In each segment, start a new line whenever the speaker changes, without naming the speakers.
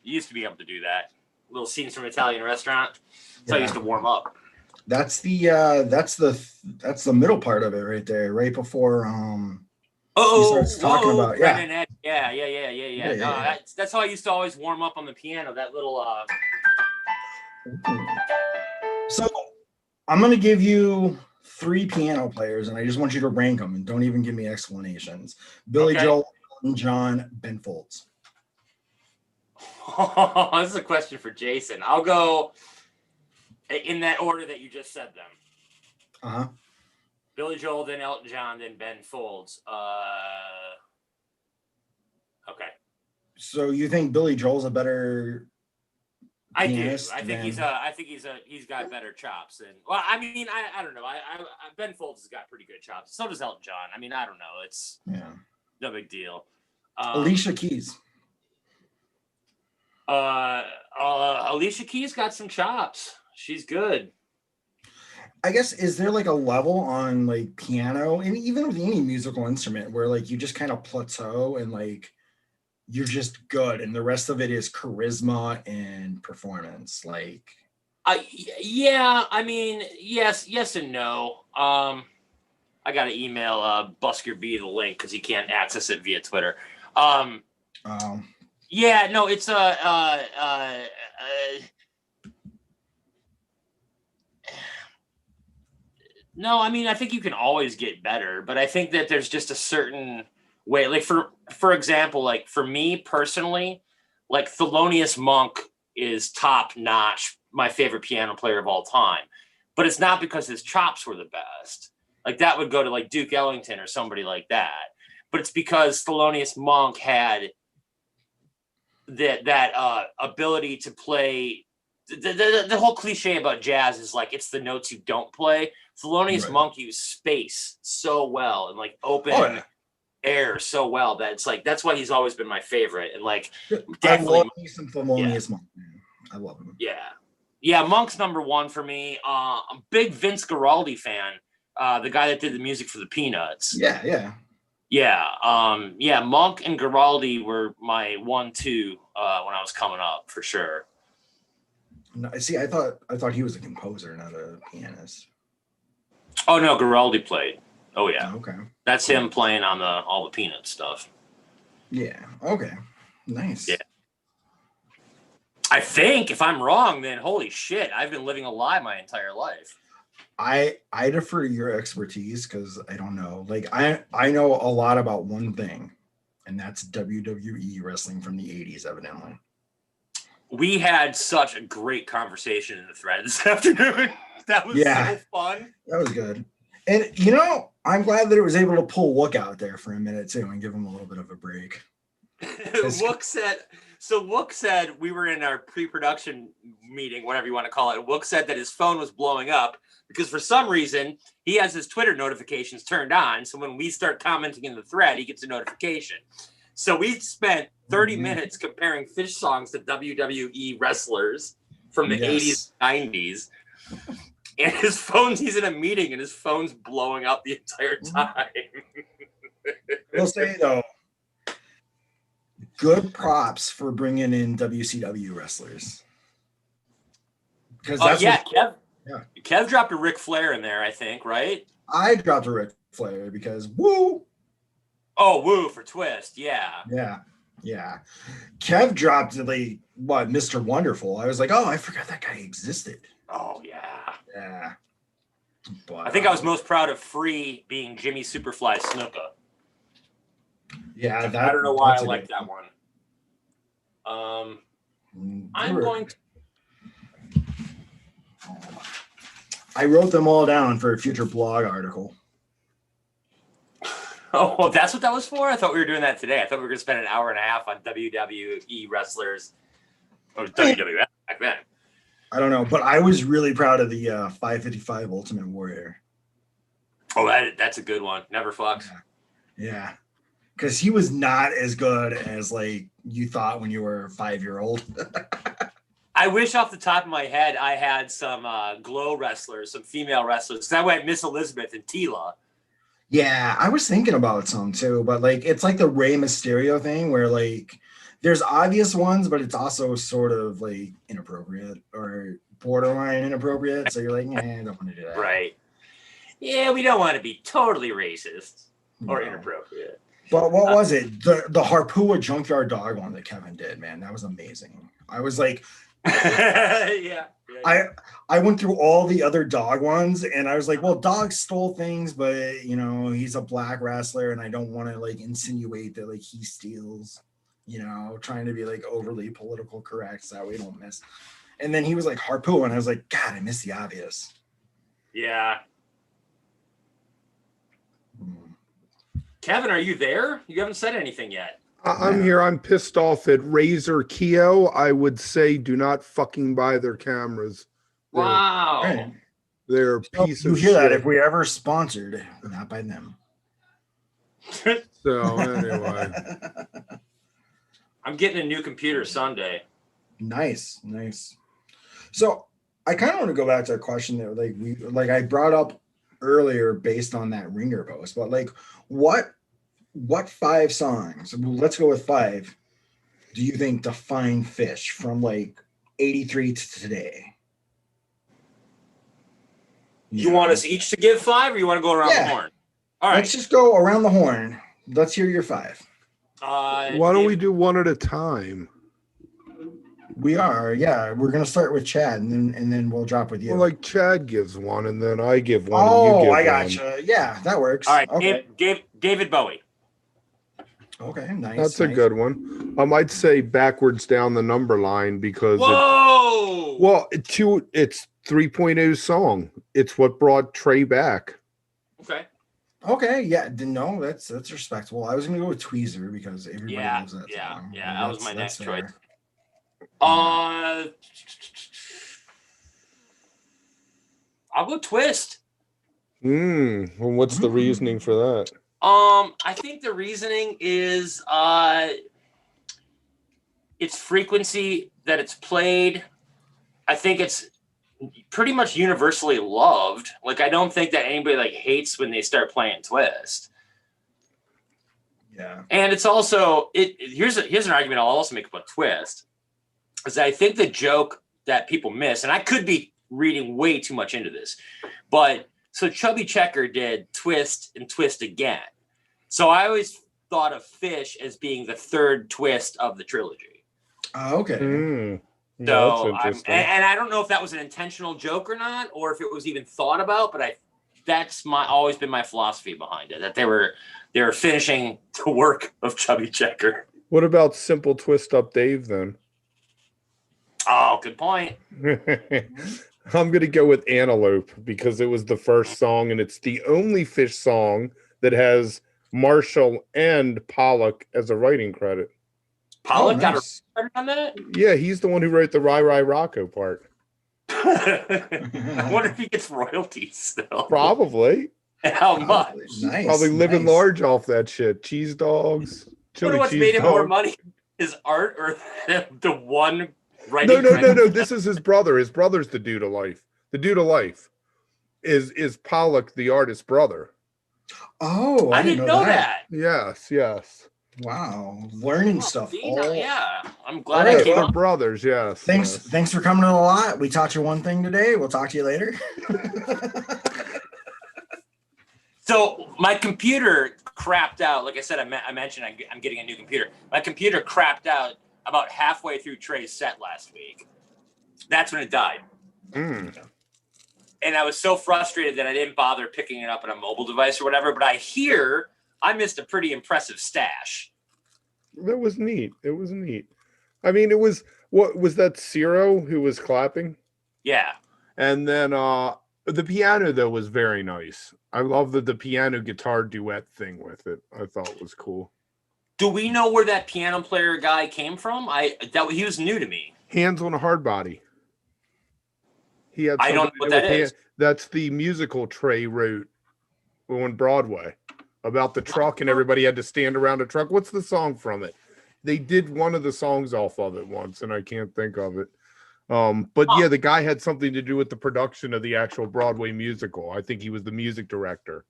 You used to be able to do that. Little scenes from Italian restaurant. That's how I used to warm up.
That's the middle part of it right there, right before he starts talking about
yeah. That's how I used to always warm up on the piano. That little.
So I'm gonna give you 3 piano players, and I just want you to rank them, and don't even give me explanations. Billy Joel, Elton John, Ben Folds.
Oh, this is a question for Jason. I'll go in that order that you just said them. Billy Joel, then Elton John, then Ben Folds. Okay.
So you think Billy Joel's a better pianist?
I think he's got better chops than. Well, I mean, I don't know. Ben Folds has got pretty good chops. So does Elton John. I mean, I don't know. It's no big deal.
Alicia Keys.
Alicia Keys got some chops. She's good.
I guess, is there like a level on like piano and even with any musical instrument where like you just kind of plateau and like you're just good and the rest of it is charisma and performance? Like,
yeah, I mean, yes and no. I got to email BuskerB the link because he can't access it via Twitter. Yeah, no, it's no, I mean, I think you can always get better, but I think that there's just a certain way. Like for example, like for me personally, like Thelonious Monk is top notch, my favorite piano player of all time. But it's not because his chops were the best. Like that would go to like Duke Ellington or somebody like that. But it's because Thelonious Monk had that ability to play. The whole cliche about jazz is like it's the notes you don't play. Thelonious Monk used space so well and like open air so well that it's like that's why he's always been my favorite. And like definitely
I love me some Thelonious Monk. Man. I love him.
Yeah, Monk's number one for me. I'm a big Vince Guaraldi fan. The guy that did the music for the Peanuts.
Yeah.
Monk and Guaraldi were my 1-2 when I was coming up for sure.
No, see, I thought he was a composer, not a pianist.
Oh no, Guaraldi played. Oh yeah.
Okay.
That's him playing on all the Peanuts stuff.
Yeah. Okay. Nice.
Yeah. I think if I'm wrong, then holy shit, I've been living a lie my entire life.
I defer to your expertise because I don't know. Like I know a lot about one thing, and that's WWE wrestling from the 80s, evidently.
We had such a great conversation in the thread this afternoon. That was so fun.
That was good. And you know, I'm glad that it was able to pull Wook out there for a minute too and give him a little bit of a break.
Wook said we were in our pre-production meeting, whatever you want to call it. Wook said that his phone was blowing up because for some reason he has his Twitter notifications turned on. So when we start commenting in the thread, he gets a notification. So we spent 30 minutes comparing fish songs to WWE wrestlers from the 80s, 90s. And he's in a meeting and his phone's blowing up the entire time.
We'll say though, good props for bringing in WCW wrestlers.
Because Kev dropped a Ric Flair in there, I think, right?
I dropped a Ric Flair because woo.
Oh, woo for Twist, yeah.
Kev dropped Mr. Wonderful. I was like, oh, I forgot that guy existed.
Oh yeah.
But,
I think I was most proud of Free being Jimmy Superfly Snuka.
Yeah,
I don't know why I like that one.
I wrote them all down for a future blog article.
Oh, that's what that was for? I thought we were doing that today. I thought we were going to spend an hour and a half on WWE wrestlers. Or WWF back then.
I don't know, but I was really proud of the 555 Ultimate Warrior.
Oh, that's a good one. Never fucks.
Yeah. Because he was not as good as like you thought when you were a 5-year-old.
I wish off the top of my head I had some glow wrestlers, some female wrestlers. Because I went Miss Elizabeth and Tila.
Yeah, I was thinking about some too, but like it's like the Rey Mysterio thing where like there's obvious ones, but it's also sort of like inappropriate or borderline inappropriate. So you're like, I don't want to do that.
Right. Yeah, we don't want to be totally racist or
No.
inappropriate.
But what was it? The Harpua Junkyard Dog one that Kevin did, man. That was amazing. I was like,
yeah.
I went through all the other dog ones and I was like, well, dog stole things, but you know, he's a black wrestler and I don't want to like insinuate that like he steals, you know, trying to be like overly political correct so that we don't miss. And then he was like Harpua and I was like, God, I missed the obvious.
Yeah. Kevin, are you there? You haven't said anything yet.
I'm here. I'm pissed off at Razer Keo. I would say do not fucking buy their cameras.
Wow.
Right.
They're a piece
You
of
hear
shit.
that if we ever sponsored, not by them.
So anyway.
I'm getting a new computer Sunday.
Nice. So I kind of want to go back to a question that like I brought up earlier based on that Ringer post, but like what 5 songs, let's go with 5, do you think define Fish from like 83 to today?
You want us each to give 5 or you want to go around the horn? All right.
Let's just go around the horn. Let's hear your 5.
Why don't we do one at a time?
We are, yeah. We're gonna start with Chad and then we'll drop with you.
Well, like Chad gives one and then I give one.
Oh,
and you give
I gotcha. Yeah, that works.
All right,
Okay.
David Bowie.
Okay, nice.
That's a good one. I'd say Backwards Down the Number Line because it's 3.0 song. It's what brought Trey back.
Okay, yeah. No, that's respectable. I was gonna go with Tweezer because everybody loves that song.
Yeah, that was my next choice.
Fair.
I'll go Twist.
Well, what's the reasoning for that?
I think the reasoning is its frequency that it's played. I think it's pretty much universally loved. Like, I don't think that anybody like hates when they start playing Twist.
Yeah.
And it's also here's an argument I'll also make about Twist. Is I think the joke that people miss, and I could be reading way too much into this, but so Chubby Checker did Twist and Twist Again. So I always thought of Fish as being the 3rd twist of the trilogy.
Oh, okay.
So and I don't know if that was an intentional joke or not, or if it was even thought about, but that's always been my philosophy behind it, that they were finishing the work of Chubby Checker.
What about Simple Twist Up Dave then?
Oh, good point.
I'm going to go with Antelope because it was the first song and it's the only Fish song that has Marshall and Pollock as a writing credit.
Pollock got a credit on that?
Yeah, he's the one who wrote the Rai Rai Rocco part.
I wonder if he gets royalties still.
Probably.
And how much?
Nice.
Probably living large off that shit. Cheese dogs.
I wonder what's made him more money, his art or the one writing
No. This is his brother. His brother's the Dude of Life. The Dude of Life is Pollock, the artist's brother.
Oh,
I didn't know that.
Yes.
Wow, learning stuff.
Yeah, I'm glad I came
they're
up.
brothers. Yes.
Thanks for coming to the lot. We taught you one thing today. We'll talk to you later.
So my computer crapped out. Like I said, I mentioned I'm getting a new computer. My computer crapped out about halfway through Trey's set last week. That's when it died. And I was so frustrated that I didn't bother picking it up on a mobile device or whatever. But I missed a pretty impressive stash.
That was neat. It was neat. I mean, it was, what was that, Ciro who was clapping?
Yeah.
And then the piano, though, was very nice. I love the piano guitar duet thing with it. I thought it was cool.
Do we know where that piano player guy came from? He was new to me.
Hands on a Hard Body. He had.
I don't know what that is.
That's the musical Trey wrote on Broadway about the truck and everybody had to stand around a truck. What's the song from it? They did one of the songs off of it once, and I can't think of it. But yeah, the guy had something to do with the production of the actual Broadway musical. I think he was the music director.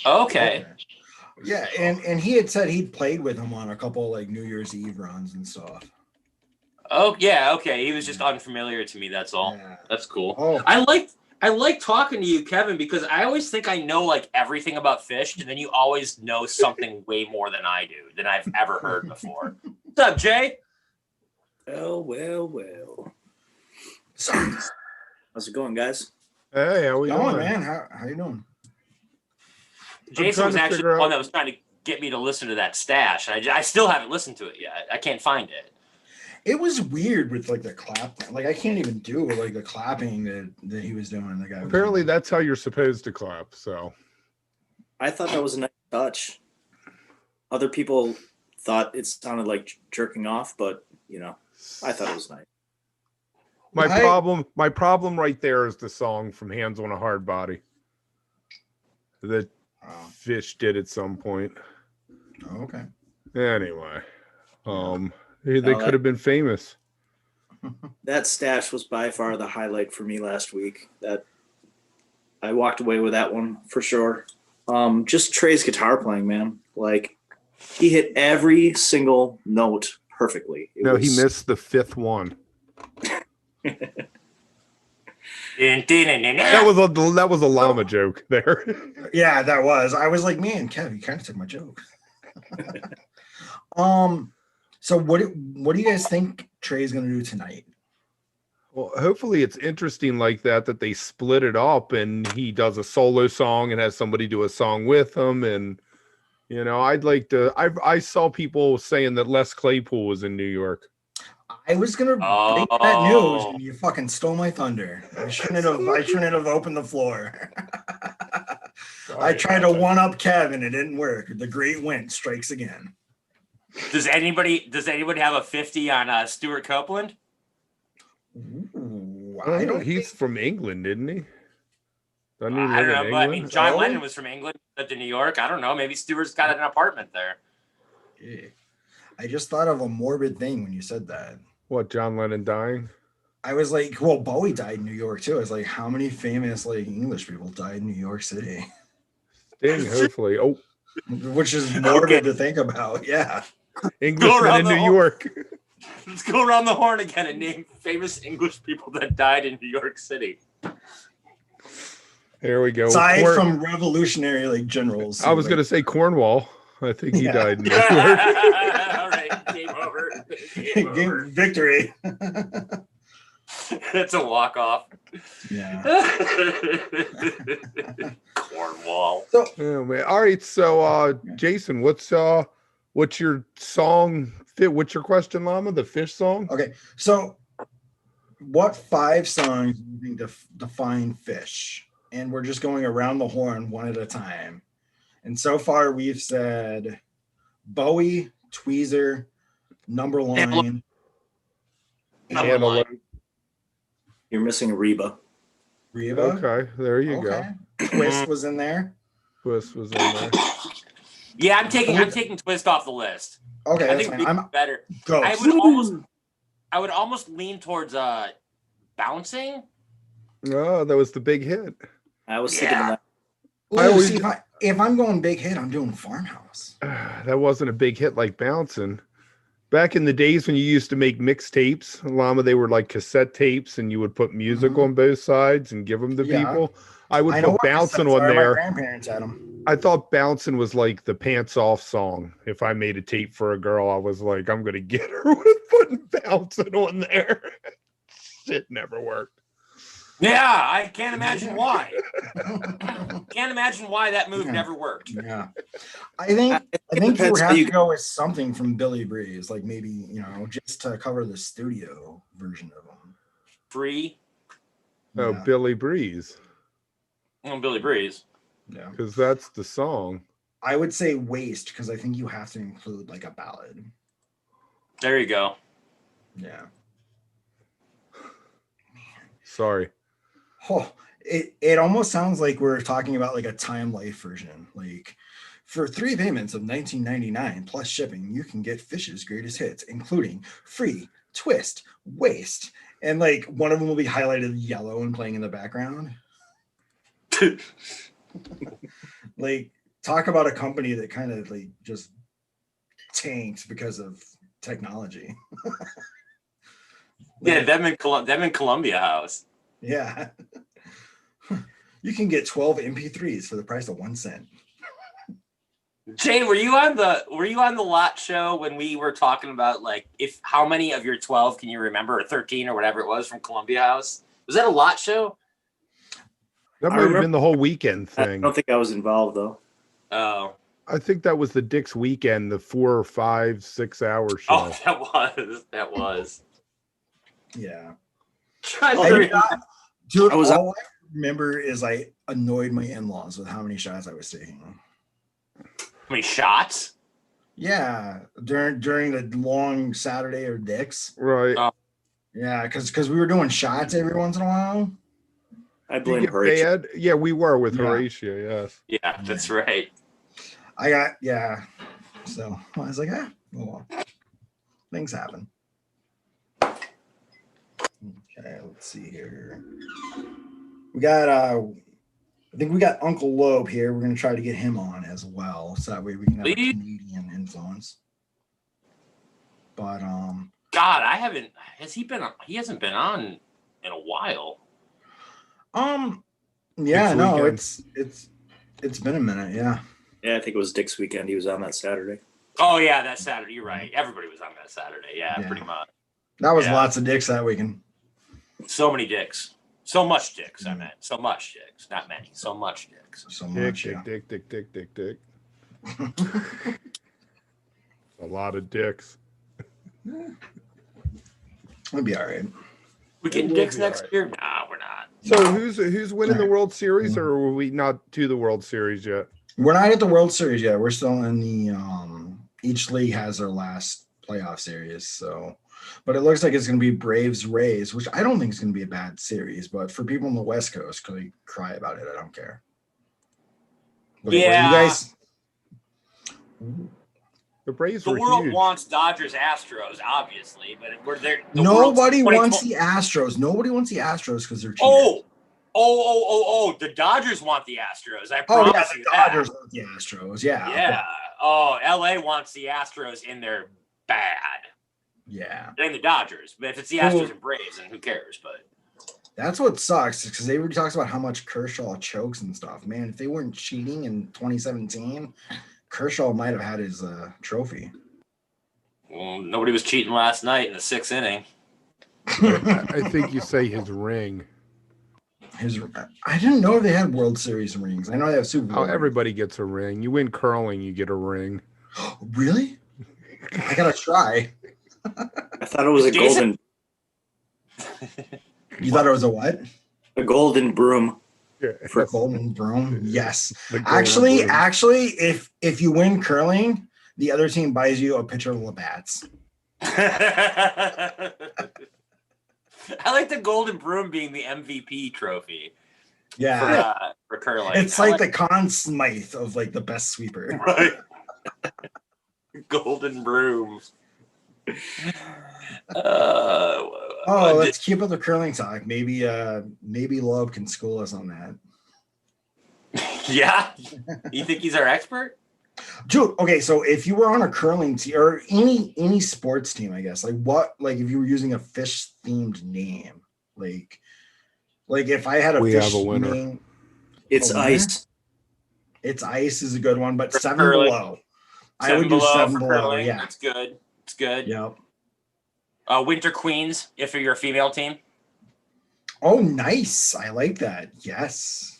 Okay.
Yeah, and he had said he'd played with him on a couple like New Year's Eve runs and stuff.
Oh yeah, okay. He was just unfamiliar to me. That's all.
Yeah.
That's cool.
Oh,
I like talking to you, Kevin, because I always think I know like everything about fish, and then you always know something way more than I do than I've ever heard before. What's up, Jay?
Well.
sorry.
How's it going, guys?
Hey, how we
Going,
doing?
man. How you doing?
Jason
trying
was
to
actually
figure
the one
out-
that was trying to get me to listen to that stash. I still haven't listened to it yet. I can't find it.
It was weird with like the clap. Like I can't even do like the clapping that he was doing. The guy. was
Apparently,
doing.
that's how you're supposed to clap. So
I thought that was a nice touch. Other people thought it sounded like jerking off, but I thought it was nice.
my problem right there is the song from Hands on a Hard Body that
Oh,
Fish did at some point.
okay.
Anyway, they
No,
could have been famous.
That stash was by far the highlight for me last week. That I walked away with that one for sure. Just Trey's guitar playing, man. Like he hit every single note perfectly.
No, he missed the fifth one. That was a llama joke there.
Yeah, that was. I was like, man, Kev, you kind of took my joke. So what do you guys think Trey's gonna do tonight?
Well, hopefully it's interesting like that they split it up and he does a solo song and has somebody do a song with him. And I'd like to. I saw people saying that Les Claypool was in New York.
I was gonna break that news and you fucking stole my thunder. I shouldn't have opened the floor. I tried to one up Kev and it didn't work. The great Wendt strikes again.
Does anybody have a 50 on Stuart Copeland?
Ooh,
I don't know.
don't
He's
think-
from England, didn't he? Doesn't he
I
live
don't know,
in
but I mean,
England?
John
Oh.
Lennon was from England, lived in New York. I don't know. Maybe Stuart's got an apartment there.
Yeah. I just thought of a morbid thing when you said that.
What, John Lennon dying?
I was like, well, Bowie died in New York too. I was like, how many famous like English people died in New York City?
Sting, hopefully. Oh,
Which is morbid to think about. Yeah.
Englishman
around
in
the
New
whole-
York.
Let's go around the horn again and name famous English people that died in New York City.
There we go.
Aside from revolutionary like generals.
I was going to say Cornwall. I think he
Yeah.
died in New
All
York.
right, game over. Game over.
Game victory.
It's a walk-off.
Yeah.
Cornwall.
Oh, man. All right. So, Jason, what's your song fit? What's your question, Llama? The fish song?
Okay. So what 5 songs do you think define fish? And we're just going around the horn one at a time. And so far we've said Bowie, Tweezer, Numberline.
Antelope.
You're missing Reba.
Reba.
Okay. There you go.
Twist was in there.
Twist was in there.
Yeah, I'm taking Twist off the list.
Okay,
I
that's
think
fine.
Reba's
I'm
better.
Ghost.
I would almost lean towards Bouncing.
Oh, that was the big hit.
I was thinking of that.
Ooh,
I always-
see, if I'm going big hit, I'm doing Farmhouse.
That wasn't a big hit like Bouncing. Back in the days when you used to make mixtapes, Llama, they were like cassette tapes, and you would put music on both sides and give them to
Yeah.
people. I would
I know
put
what
Bouncing
cassettes
on
are. My
there.
grandparents had them.
I thought Bouncing was like the pants off song. If I made a tape for a girl, I was like, I'm gonna get her with putting Bouncing on there. Shit never worked.
Yeah, I can't imagine why. Can't imagine why that move never worked.
Yeah, I think
It
you would
depends how
have
you
to go with something from Billy Breeze, like maybe just to cover the studio version of them.
Free.
Oh,
Yeah.
Billy Breeze,
Billy Breeze.
Yeah,
because that's the song.
I would say Waste because I think you have to include like a ballad.
There you go.
Yeah.
Sorry.
Oh, it almost sounds like we're talking about like a Time Life version. Like for 3 payments of $19.99 plus shipping, you can get Fish's greatest hits, including Free, Twist, Waste, and like one of them will be highlighted yellow and playing in the background. Like talk about a company that kind of like just tanked because of technology.
Yeah, them in Columbia House.
Yeah. You can get 12 MP3s for the price of 1 cent.
Jane, were you on the lot show when we were talking about like if how many of your 12 can you remember, or 13 or whatever it was from Columbia House? Was that a lot show?
That might have been the whole weekend
I
thing.
don't think I was involved though.
Oh.
I think that was the Dick's weekend, the 4 or 5, 6 hour show.
Oh, that was.
Yeah.
Dude,
all I remember is I annoyed my in-laws with how many shots I was taking.
how many shots?
Yeah, during the long Saturday or Dick's.
Right.
Yeah, because we were doing shots every once in a while.
I
Did
blame
you get
Horatio.
bad? Yeah, we were with
Yeah.
Horatio, yes.
Yeah, that's right.
So I was like, oh well, things happen. Okay, let's see here. We got I think we got Uncle Lope here. We're gonna try to get him on as well, so that way we can have a Canadian influence. But
God, he hasn't been on in a while.
yeah, no,
weekend.
it's been a minute, yeah.
Yeah, I think it was Dick's weekend. He was on that Saturday.
Oh yeah, that Saturday. You're right. Everybody was on that Saturday. Yeah. Pretty much.
That was lots of dicks that weekend.
So many dicks. So much dicks, I meant. So much dicks. Not many. So much dicks.
So much,
Dick. A lot of dicks.
We'll be all right.
We getting dicks next year? Nah, we're not.
So who's winning the World Series, or are we not to the World Series yet?
We're not at the World Series yet. We're still in the each league has their last playoff series. So, but it looks like it's going to be Braves Rays, which I don't think is going to be a bad series. But for people on the West Coast, could they cry about it? I don't care. But you guys.
The Braves
the
were
world
huge.
wants Dodgers Astros, obviously, but we're there.
Nobody wants the Astros. Nobody wants the Astros because they're cheaters.
Oh! The Dodgers want the Astros. I promise you
the Dodgers want the Astros. Yeah.
Yeah. Oh, LA wants the Astros in their bad.
Yeah.
They're in the Dodgers, but if it's the Astros and Braves, then who cares? But
that's what sucks because everybody talks about how much Kershaw chokes and stuff. Man, if they weren't cheating in 2017, Kershaw might have had his trophy.
Well, nobody was cheating last night in the 6th inning.
I think you say his ring.
I didn't know they had World Series rings. I know they have Super Bowl.
Oh, everybody gets a ring. You win curling, you get a ring.
Really? I gotta try.
I thought it was a golden.
You thought it was a what?
A golden broom.
For golden broom? Yes.
Golden broom.
Actually, if you win curling, the other team buys you a pitcher of Labatt's.
I like the golden broom being the MVP trophy.
Yeah.
For curling.
It's like the Conn Smythe of like the best sweeper.
Right. Golden broom.
Let's keep up the curling talk. Maybe Lope can school us on that.
Yeah? You think he's our expert?
Dude, okay, so if you were on a curling team or any sports team, I guess, like if you were using a fish themed name, like if I had a fish
have a winner.
name,
It's ice.
It's ice is a good one, but
For
7
curling.
below. I would do 7
for
below.
curling.
Yeah,
It's good.
Yep.
Winter Queens, if you're a female team.
Oh, nice. I like that. Yes.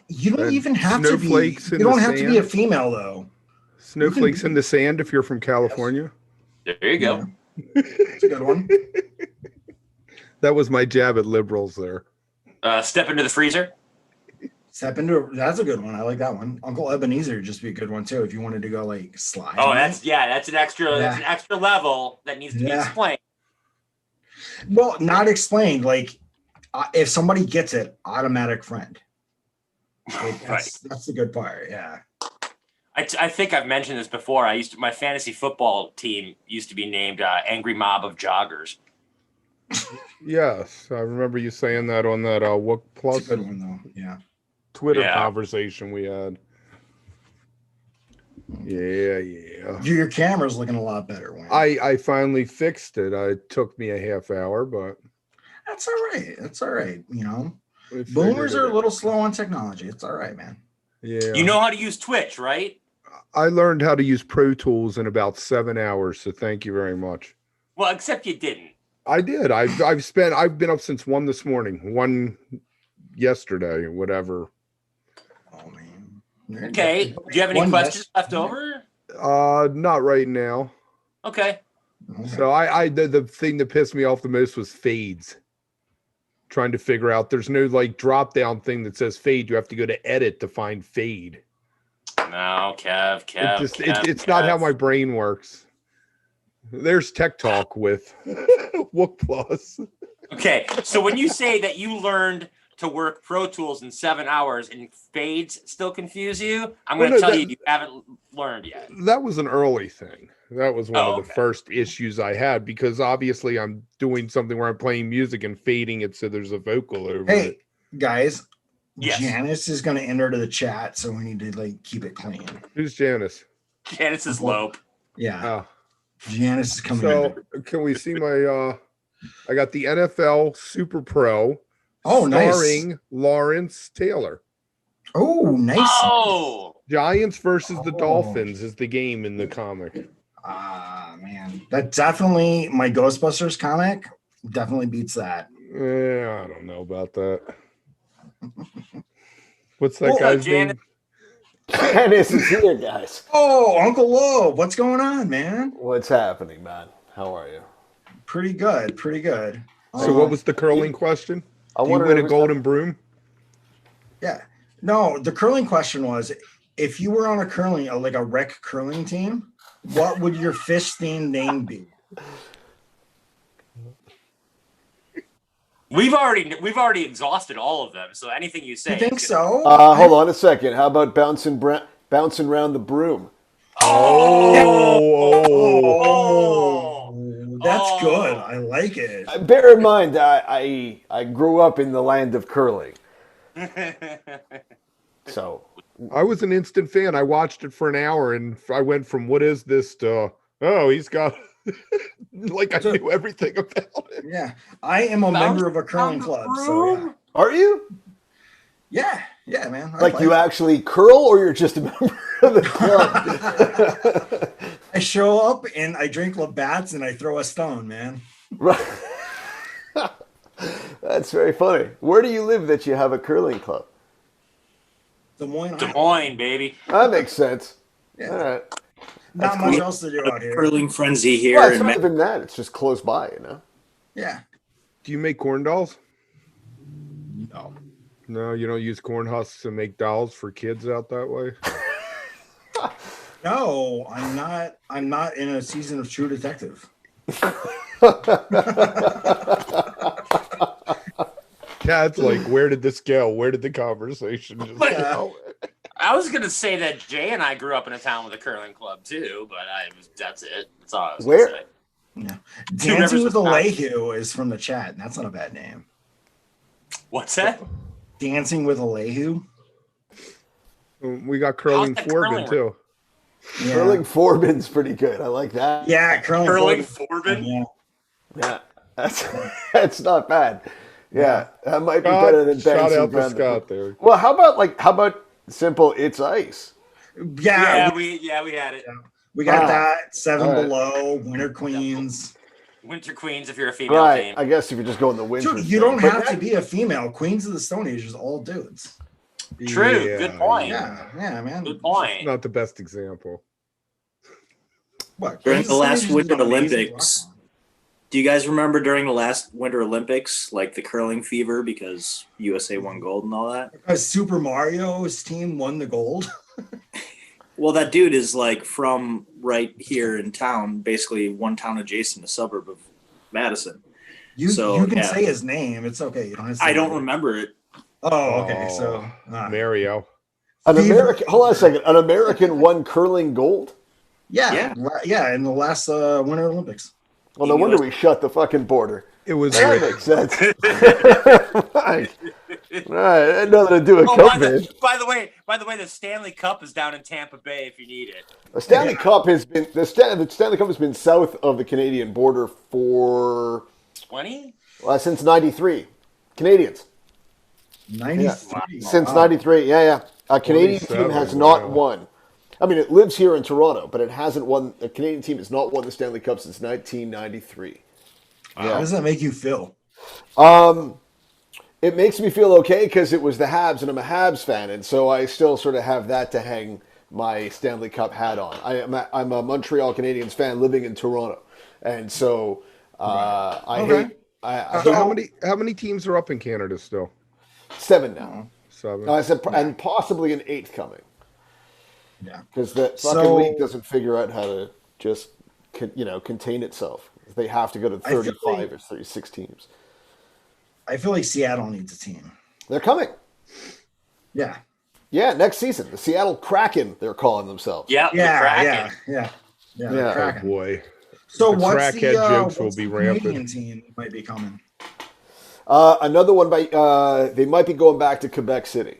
You don't
And
even have to be.
snowflakes
You
in
don't
the
have to be a
sand.
female though.
Snowflakes in the sand if you're from California.
There you go.
It's a good one.
That was my jab at liberals there.
Step into the freezer.
That's a good one. I like that one. Uncle Ebenezer would just be a good one too if you wanted to go like slide.
Oh, that's an extra level that needs to be explained.
Well, not explained. Like if somebody gets it, automatic friend. Like, that's the good part. Yeah.
I think I've mentioned this before. My fantasy football team used to be named Angry Mob of Joggers.
Yes, I remember you saying that on that Wook Plus
That's a good one though. Yeah.
Twitter conversation we had. Yeah.
Your camera's looking a lot better. Wendt.
I finally fixed it. It took me a half hour, but
That's all right. That's all right. You know,
we figured
boomers
it
are a
out.
little slow on technology. It's all right, man.
Yeah.
You know how to use Twitch, right?
I learned how to use Pro Tools in about 7 hours, so thank you very much.
Well, except you didn't.
I did. I've been up since 1 this morning, 1 yesterday, whatever.
Oh man.
Okay. Do you have any
One
questions
less-
left over?
Not right now.
Okay.
Okay.
So the thing that pissed me off the most was fades. Trying to figure out there's no like drop down thing that says fade. You have to go to edit to find fade.
No, Kev.
It's not how my brain works. There's Tech Talk with Wook Plus.
Okay, so when you say that you learned to work Pro Tools in 7 hours and fades still confuse you, I'm going to tell you haven't learned yet.
That was an early thing. That was one of the
okay.
first issues I had because obviously I'm doing something where I'm playing music and fading it so there's a vocal over
Hey,
it.
guys.
Yes.
Janice is going to enter to the chat, so we need to like keep it clean.
Who's Janice?
Janice is Lope.
Yeah,
Oh,
Janice is coming
so
in.
can we see my? I got the NFL Super Pro.
Oh, nice.
Starring Lawrence Taylor.
Oh, nice.
Oh,
Giants versus the
Oh.
Dolphins is the game in the comic.
Ah, man, that definitely my Ghostbusters comic definitely beats that.
I don't know about that. What's that
Oh,
guy's
Janet.
name?
Janice is here, guys.
Oh, Uncle Lope, what's going on, man?
What's happening, man? How are you?
Pretty good, pretty good.
So what was the curling question?
I
Do you
wonder
win a
if it's-
golden broom?
Yeah. No, the curling question was if you were on a curling, like a rec curling team, what would your fish themed name be?
we've already exhausted all of them. So anything you say,
You think
is gonna-
so?
Hold on a second. How about bouncing around the broom?
Oh, that's
Oh.
good. I like it.
Bear in mind, I grew up in the land of curling, so
I was an instant fan. I watched it for an hour and I went from what is this to he's got like I knew everything about it.
Yeah. I am a member of a curling club. So
are you?
yeah. Yeah, man. I
Like
play.
you actually curl, or you're just a member of the club?
I show up and I drink Labatt's and I throw a stone, man.
Right. That's very funny. Where do you live that you have a curling club?
Des Moines,
Des
Iowa.
Moines, baby.
That makes sense.
Yeah.
All right.
Not much else to do out here.
Curling frenzy here.
Well, it's
in
not even that. It's just close by, you know.
Yeah.
Do you make corn dolls?
No.
No, you don't use corn husks to make dolls for kids out that way.
No, I'm not. I'm not in a season of True Detective.
Cat's like, where did this go? Where did the conversation just
Yeah.
go?
I was gonna say that Jay and I grew up in a town with a curling club too, but that's it. That's all I was
Where?
gonna say.
Yeah.
Two
Dancing
Rivers,
with
Wisconsin.
Alehu is from the chat, and that's not a bad name.
What's that?
Dancing with Alehu.
We got curling
How's that
Forbin
curling?
too.
Yeah.
Curling Forbin's pretty good. I like that.
Yeah,
Curling
Forbin.
Forbin?
Yeah.
Yeah, that's not bad. Yeah, that might be
Scott,
better than
shout
bouncing
out to
around the-
Scott there.
Well, how about simple? It's ice.
Yeah,
We had it.
we got
Ah.
that. Seven
All right.
Below, Winter Queens.
Winter Queens if you're a female
Right.
team.
I guess if you just go in the winter.
Dude, you don't
But
have
that-
to be a female. Queens of the Stone Age is all dudes.
True.
Yeah,
Good point.
Yeah, man.
Good point.
Not the best example.
What?
During
Queens
the
of
last
Stone Age is
Winter
an amazing
Olympics,
rock
do you guys remember during the last Winter Olympics, like the curling fever because USA won gold and all that?
song. Because Super Mario's team won the gold.
Well, that dude is like from right here in town, basically one town adjacent, a suburb of Madison.
You
So,
can
yeah.
say his name. It's okay. You don't have to say
I don't
it.
remember it.
Oh, okay. So
Mario.
An
Fever-
American. Hold on a second. An American won curling gold.
yeah, in the last Winter Olympics.
Well, no wonder we shut the fucking border.
It was
That makes sense. Right. Right, it had nothing to do with
Oh,
COVID.
by the way, the Stanley Cup is down in Tampa Bay if you need it.
The Stanley Cup has been the Stanley Cup has been south of the Canadian border for
20?
Since '93. Canadians
93.
since
Wow.
'93. Yeah. A Canadian team
47,
has not
wow.
won. I mean, it lives here in Toronto, but it hasn't won. A Canadian team has not won the Stanley Cup since 1993.
How does that make you feel?
It makes me feel okay because it was the Habs, and I'm a Habs fan, and so I still sort of have that to hang my Stanley Cup hat on. I'm a Montreal Canadiens fan living in Toronto, and so I
Okay.
hate. I
So
hate
how many teams are up in Canada still?
7 now.
7.
I said, and possibly an 8th coming
Yeah.
because the fucking league doesn't figure out how to just contain itself. They have to go to
I feel
35
like-
or 36 teams.
I feel like Seattle needs a team.
They're coming.
Yeah.
Yeah, next season, the Seattle Kraken. They're calling themselves.
Yeah, the
Yeah.
Kraken.
Yeah.
Yeah.
Oh
Kraken.
boy.
So
The
what's
crackhead
the
jokes will
what's
be
the
rampant.
Canadian team that might be coming?
Another one by they might be going back to Quebec City.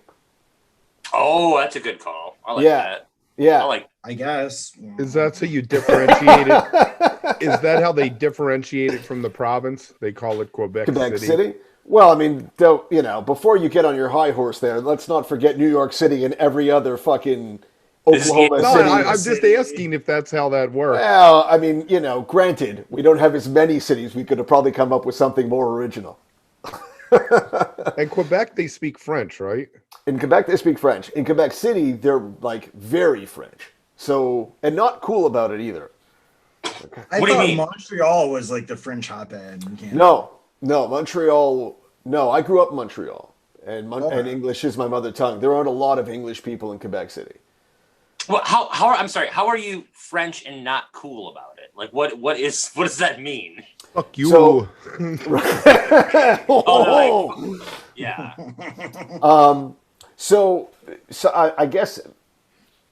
Oh, that's a good call. I like
Yeah.
that.
Yeah.
I like.
I guess.
Is that so you differentiate it? Is that how they differentiate it from the province? They call it Quebec,
Quebec City? Well, I mean, before you get on your high horse there, let's not forget New York City and every other fucking Oklahoma
No,
City.
I'm just asking if that's how that works.
Well, I mean, granted, we don't have as many cities. We could have probably come up with something more original.
In Quebec, they speak French, right?
In Quebec, they speak French. In Quebec City, they're like very French. So, and not cool about it either.
I
What do you
thought
mean?
Montreal was like the French hotbed in Canada.
No, Montreal. No, I grew up in Montreal, and and English is my mother tongue. There aren't a lot of English people in Quebec City.
Well, I'm sorry. How are you French and not cool about it? Like, what does that mean?
Fuck you.
So-
Oh, Yeah.
So I guess,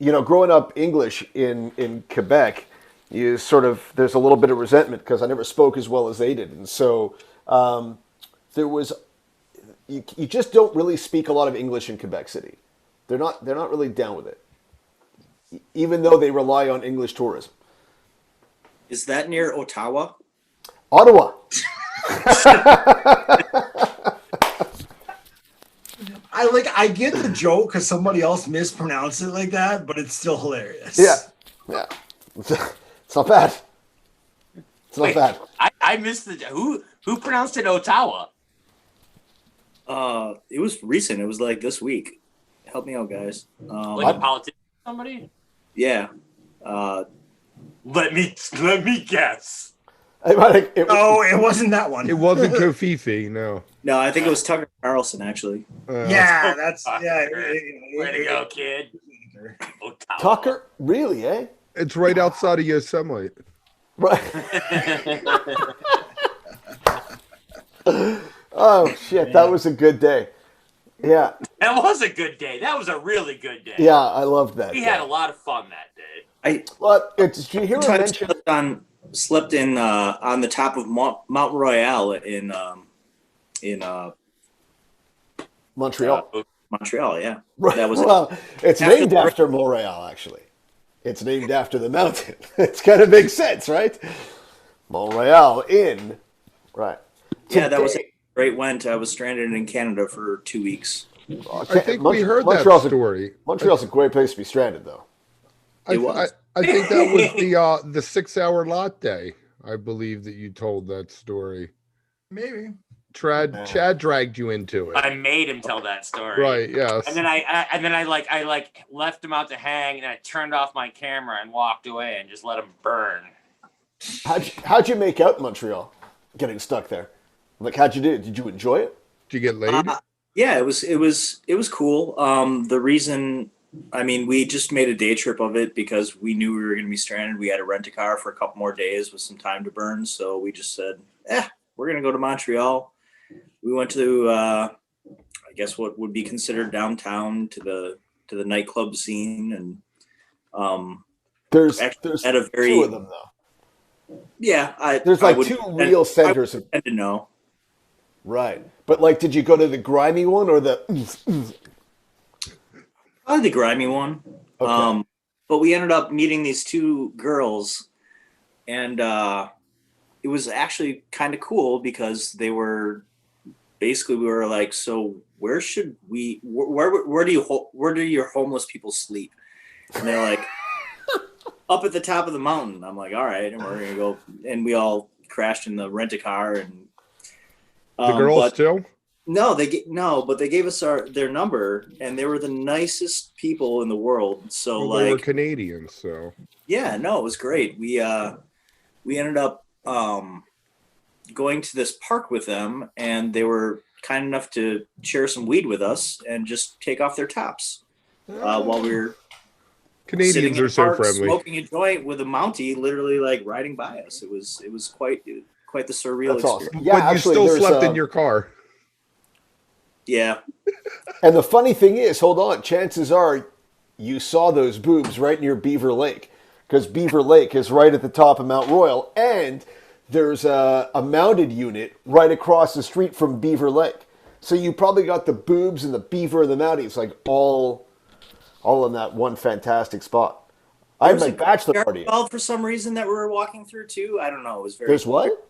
growing up English in Quebec, there's a little bit of resentment because I never spoke as well as they did, and so you just don't really speak a lot of English in Quebec City. They're not really down with it, even though they rely on English tourism.
Is that near Ottawa?
Ottawa.
I get the joke because somebody else mispronounced it like that, but it's still hilarious.
Yeah. It's not bad. It's not
Wait,
bad.
I missed who pronounced it Ottawa.
It was recent. It was like this week. Help me out, guys.
Like a politician, somebody.
Yeah.
Let me guess.
It wasn't that one.
It wasn't Kofifi, no.
No, I think it was Tucker Carlson actually.
Yeah, that's
Way to go, kid. Ottawa.
Tucker? Really, eh?
It's right outside of Yosemite.
Right. Oh, shit. That was a good day. Yeah.
That was a good day. That was a really good day.
Yeah, I loved that.
We had a lot of fun that day.
Did you hear her mention?
Slept on the top of Mount Royal in
Montreal.
Montreal. Yeah,
Right.
that was
Well, it's
After
named
the-
after Montreal, actually. It's named after the mountain. It's kind of makes sense, right? Montreal in. Right.
Yeah, that was
Today-
a great Wendt. I was stranded in Canada for 2 weeks.
I think we heard that
Montreal's
story.
Montreal's a great place to be stranded, though.
I think that was the 6-hour lot day. I believe that you told that story.
maybe.
Chad dragged you into it.
I made him tell that story.
Right, yes.
And then I left him out to hang, and I turned off my camera and walked away and just let him burn.
How'd you make out in Montreal, getting stuck there? Like, how'd you do? Did you enjoy it?
Did you get laid?
Yeah, it was cool. The reason, I mean, we just made a day trip of it because we knew we were going to be stranded. We had to rent a car for a couple more days with some time to burn, so we just said, we're going to go to Montreal. We went to, I guess, what would be considered downtown to the nightclub scene, and
There's
at a very,
2 of them though.
yeah.
There's like 2 real centers of
I to know.
right, But like, did you go to the grimy one or the?
Probably the grimy one.
Okay.
But we ended up meeting these two girls, and it was actually kind of cool because they were basically, we were like, so where should we? Where do your homeless people sleep? And they're like, up at the top of the mountain. I'm like, all right, and we're gonna go, and we all crashed in the rent-a-car, and
The girls too?
but they gave us their number, and they were the nicest people in the world. So
Well, they were Canadians, so
yeah, no, it was great. We ended up going to this park with them, and they were kind enough to share some weed with us and just take off their tops while we were sitting
Canadians
in
are
the
so
park,
friendly.
smoking a joint with a Mountie, literally like riding by us. It was quite the surreal
That's
experience.
awesome. Yeah,
But you
actually,
still
there's,
slept in your car.
Yeah,
And the funny thing is, hold on, chances are you saw those boobs right near Beaver Lake, because Beaver Lake is right at the top of Mount Royal, and there's a mounted unit right across the street from Beaver Lake. So you probably got the boobs and the beaver and the mounties like all in that one fantastic spot. I had my bachelor party.
For some reason that we were walking through too. I don't know. It was very.
There's what?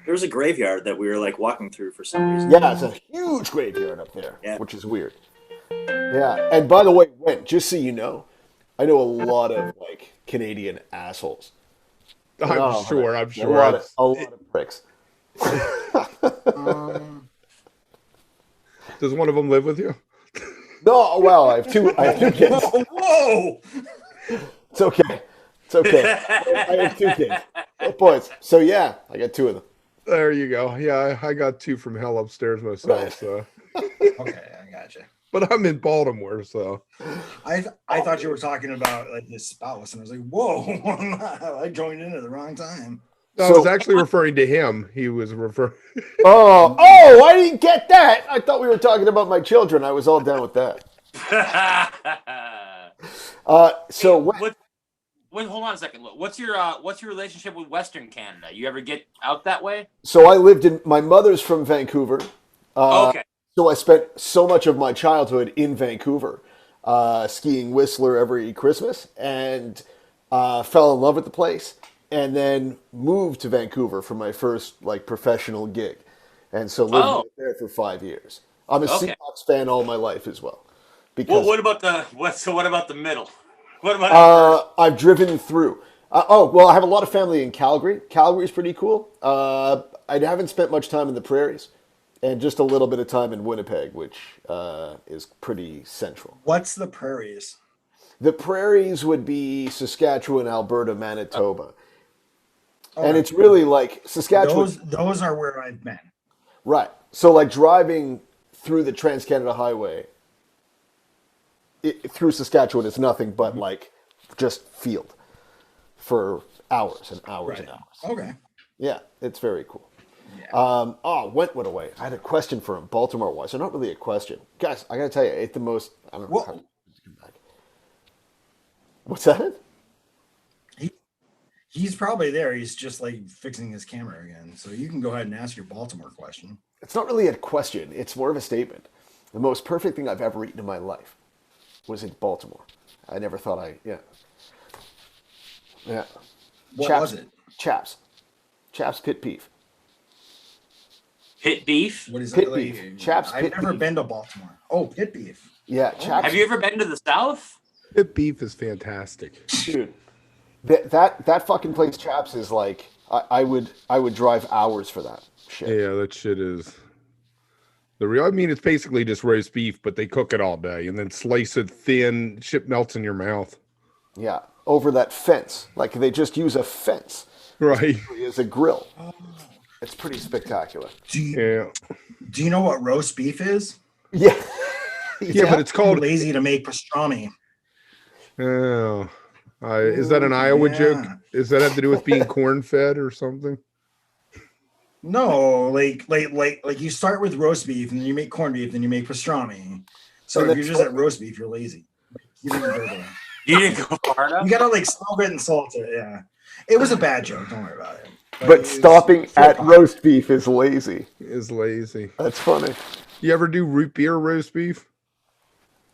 There was a graveyard that we were like walking through for some reason.
Yeah, it's a huge graveyard up there,
Yeah.
which is weird. Yeah, and by the way, Wendt, just so you know, I know a lot of like Canadian assholes.
I'm sure.
A lot of pricks.
Does one of them live with you?
No, well, I have two kids.
Whoa!
It's okay. I have two kids. Both boys. So yeah, I got two of them.
There you go. Yeah, I got two from hell upstairs myself. So,
Okay, I gotcha.
but I'm in Baltimore, so
I thought you were talking about like this spouse, and I was like, whoa, I joined in at the wrong time.
I was actually referring to him. He was referring.
Oh, I didn't get that. I thought we were talking about my children. I was all down with that. So
Wait, hold on a second. What's your relationship with Western Canada? You ever get out that way?
So I lived in. My mother's from Vancouver.
Okay.
So I spent so much of my childhood in Vancouver, skiing Whistler every Christmas, and fell in love with the place, and then moved to Vancouver for my first like professional gig, and so lived there for 5 years. I'm a Seahawks fan all my life as well. Because
Well, what about the middle? What about
I've driven through. I have a lot of family in Calgary. Calgary's pretty cool. I haven't spent much time in the prairies, and just a little bit of time in Winnipeg, which is pretty central.
What's the prairies?
The prairies would be Saskatchewan, Alberta, Manitoba. And it's really like Saskatchewan.
Those are where I've been.
Right. So like driving through the Trans-Canada Highway through Saskatchewan is nothing but like just field for hours and hours and hours.
Okay.
Yeah, it's very cool.
Yeah.
Wendt went away. I had a question for him, Baltimore-wise. So not really a question. Guys, I got to tell you, it's the most... I don't know how to come back. What's that?
He's probably there. He's just like fixing his camera again. So you can go ahead and ask your Baltimore question.
It's not really a question. It's more of a statement. The most perfect thing I've ever eaten in my life was in Baltimore. I never thought Yeah.
What was it?
Chaps pit beef.
pit beef?
What is
Pit
it?
beef. Chaps
I've
pit
never
beef.
been to Baltimore. Oh, pit beef.
Yeah, chaps.
Have you ever been to the South?
Pit beef is fantastic.
Dude, that fucking place, Chaps, is like I would drive hours for that shit.
Yeah, that shit is the real. I mean, it's basically just roast beef, but they cook it all day and then slice it thin. Shit melts in your mouth.
Yeah, over that fence. Like they just use a fence
Right.
as a grill. It's pretty spectacular.
Do
Yeah.
you know what roast beef is?
Yeah.
Yeah, but it's
Too
called.
lazy to make pastrami.
Oh, is that an Iowa joke?
Yeah.
Does that have to do with being corn fed or something?
No, like you start with roast beef and then you make corned beef, then you make pastrami. So
And
if you're
that's-
just at roast beef, you're lazy. You didn't go there.
You didn't go far enough.
You gotta like smoke it and salt it. Yeah, it was a bad joke. Don't worry about it.
But stopping at roast beef is lazy.
Is lazy.
That's funny.
You ever do root beer roast beef?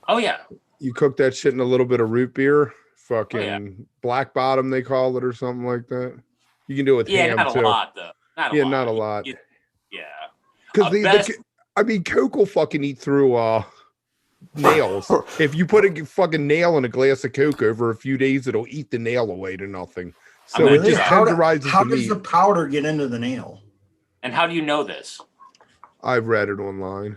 Oh yeah.
You cook that shit in a little bit of root beer, fucking
yeah.
black bottom they call it or something like that. You can do it with
Yeah,
ham
not
too.
a lot though. Not a lot.
Not a lot.
Yeah.
Because I mean, Coke will fucking eat through nails. If you put a fucking nail in a glass of Coke over a few days, it'll eat the nail away to nothing. So it just tenderizes
how
the
does
meat.
the powder get into the nail?
And how do you know this?
I've read it online.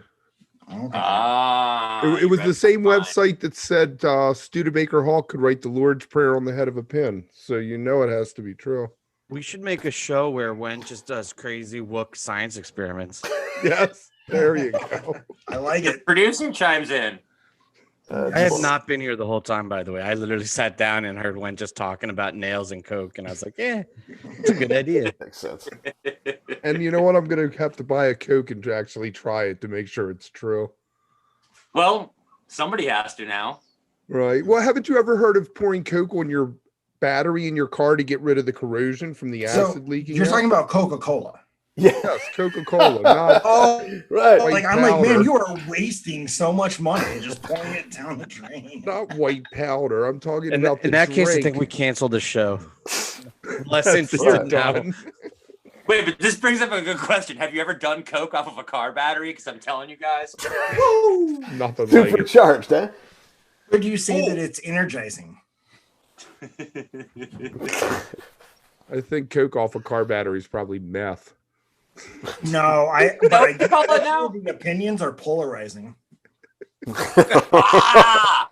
Okay.
It was the same website that said Studebaker Hall could write the Lord's Prayer on the head of a pin. So you know it has to be true.
We should make a show where Wendt just does crazy Wook science experiments.
Yes, there you go.
I like it.
Producer chimes in.
I have not been here the whole time, by the way. I literally sat down and heard Wendt just talking about nails and Coke, and I was like, yeah, it's a good idea.
Makes sense.
And you know what? I'm going to have to buy a Coke and actually try it to make sure it's true.
Well, somebody has to now.
Right. Well, haven't you ever heard of pouring Coke on your battery in your car to get rid of the corrosion from the acid leaking?
You're
out?
talking about Coca-Cola.
Yes, Coca-Cola. Not
Right.
Like I'm
powder.
like, man, you are wasting so much money just pouring it down the drain.
not white powder. I'm talking
In,
about the
in that case, I
drink.
think we canceled the show. Less
You're
interested now.
done.
Wait, but this brings up a good question. Have you ever done Coke off of a car battery? Because I'm telling you guys.
Nothing like it.
Supercharged, eh?
Or do you say that it's energizing?
I think Coke off a car battery is probably meth.
No,
Call it now?
the opinions are polarizing.
Ah!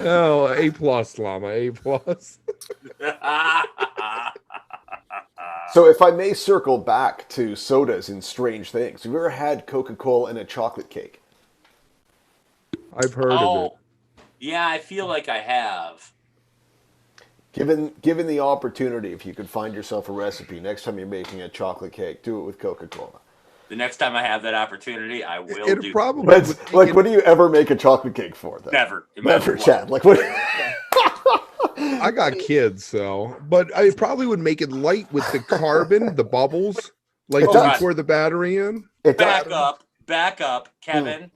Oh, A plus, Llama, A plus.
So if I may circle back to sodas and strange things, have you ever had Coca-Cola and a chocolate cake?
I've heard of it.
Yeah, I feel like I have.
Given the opportunity, if you could find yourself a recipe next time you're making a chocolate cake, do it with Coca-Cola.
The next time I have that opportunity, I will
It
do.
probably
But
would
like,
take
what do you ever make a chocolate cake for? Then?
Never.
Never, Chad. Like what?
I got kids, so but I probably would make it light with the carbon, the bubbles, like
It
when you
does.
pour the battery in.
It
Back
does.
up, Kevin.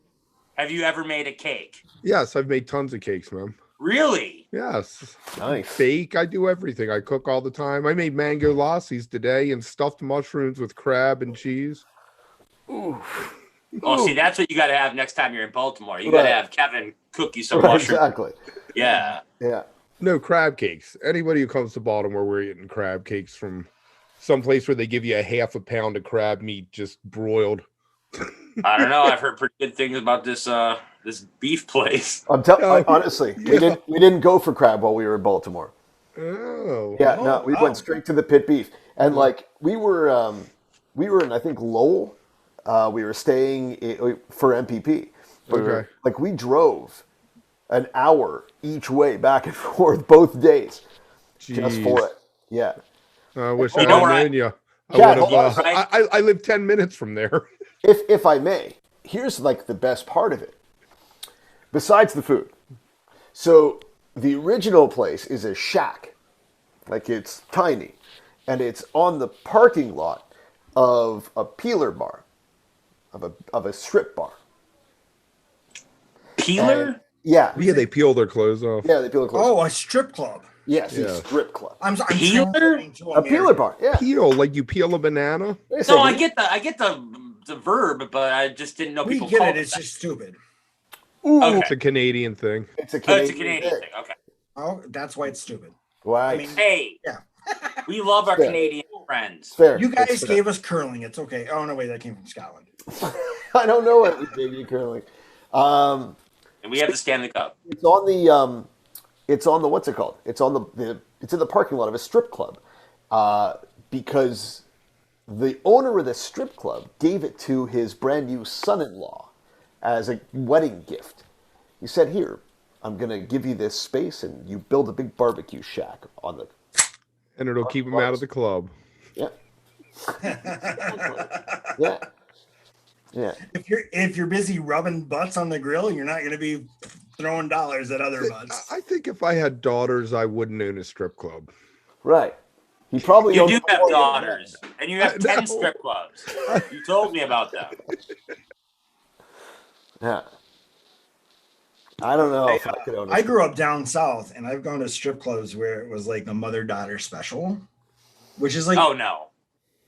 Have you ever made a cake?
Yes, I've made tons of cakes, man.
Really?
Yes.
Nice.
Bake, I do everything. I cook all the time. I made mango lassis today and stuffed mushrooms with crab and cheese.
Oh, see, that's what you got to have next time you're in Baltimore. You got to
Right.
have Kevin cook you some
Right,
mushrooms.
exactly.
Yeah.
Yeah.
No crab cakes. Anybody who comes to Baltimore, we're eating crab cakes from some place where they give you a half a pound of crab meat just broiled.
I don't know. I've heard pretty good things about this this beef place.
I'm telling honestly, we didn't go for crab while we were in Baltimore.
Oh.
Yeah, no, we went straight to the pit beef, and like we were in I think Lowell. We were staying for MPP.
Okay.
We drove an hour each way back and forth both days just for it. Yeah.
I wish
You
I
know
had
where
known you.
Chad,
I would
hold
have.
on.
I live 10 minutes from there.
If I may, here's like the best part of it. Besides the food. So the original place is a shack. Like it's tiny. And it's on the parking lot of a peeler bar. Of a strip bar.
Peeler?
And, yeah.
Yeah, they peel their clothes off.
Yeah, they peel the clothes.
Oh, a strip club.
Yes,
Yeah.
a strip club.
I'm
Peeler?
translating to
A peeler
American.
bar. Yeah.
Peel, like you peel a banana.
Wait a
No, I
second.
get the verb, but I just didn't know
We
people
get
called
it. It's
that.
just stupid.
Ooh,
Okay.
It's a Canadian thing.
it's a
Oh,
Canadian,
it's a Canadian thing. Okay.
Oh, that's why it's stupid.
Right.
I mean,
Hey,
Yeah.
we love our
Fair.
Canadian friends.
Fair.
You guys
It's fair.
gave us curling. It's okay. Oh no, wait, that came from Scotland.
I don't know what we gave you curling.
And we have the Stanley Cup.
It's on the what's it called? It's on it's in the parking lot of a strip club, because the owner of the strip club gave it to his brand new son-in-law as a wedding gift. He said, "Here, I'm gonna give you this space, and you build a big barbecue shack on the."
And it'll keep them out of the club.
Yeah. Yeah. Yeah.
If you're busy rubbing butts on the grill, you're not going to be throwing dollars at other butts.
I think if I had daughters, I wouldn't own a strip club.
Right. He probably
You
owns
do have
more than
daughters, and you have 10
No.
strip clubs. You told me about them.
Yeah. I don't know if I could own.
I grew up down south, and I've gone to strip clubs where it was like the mother-daughter special, which is like
Oh no,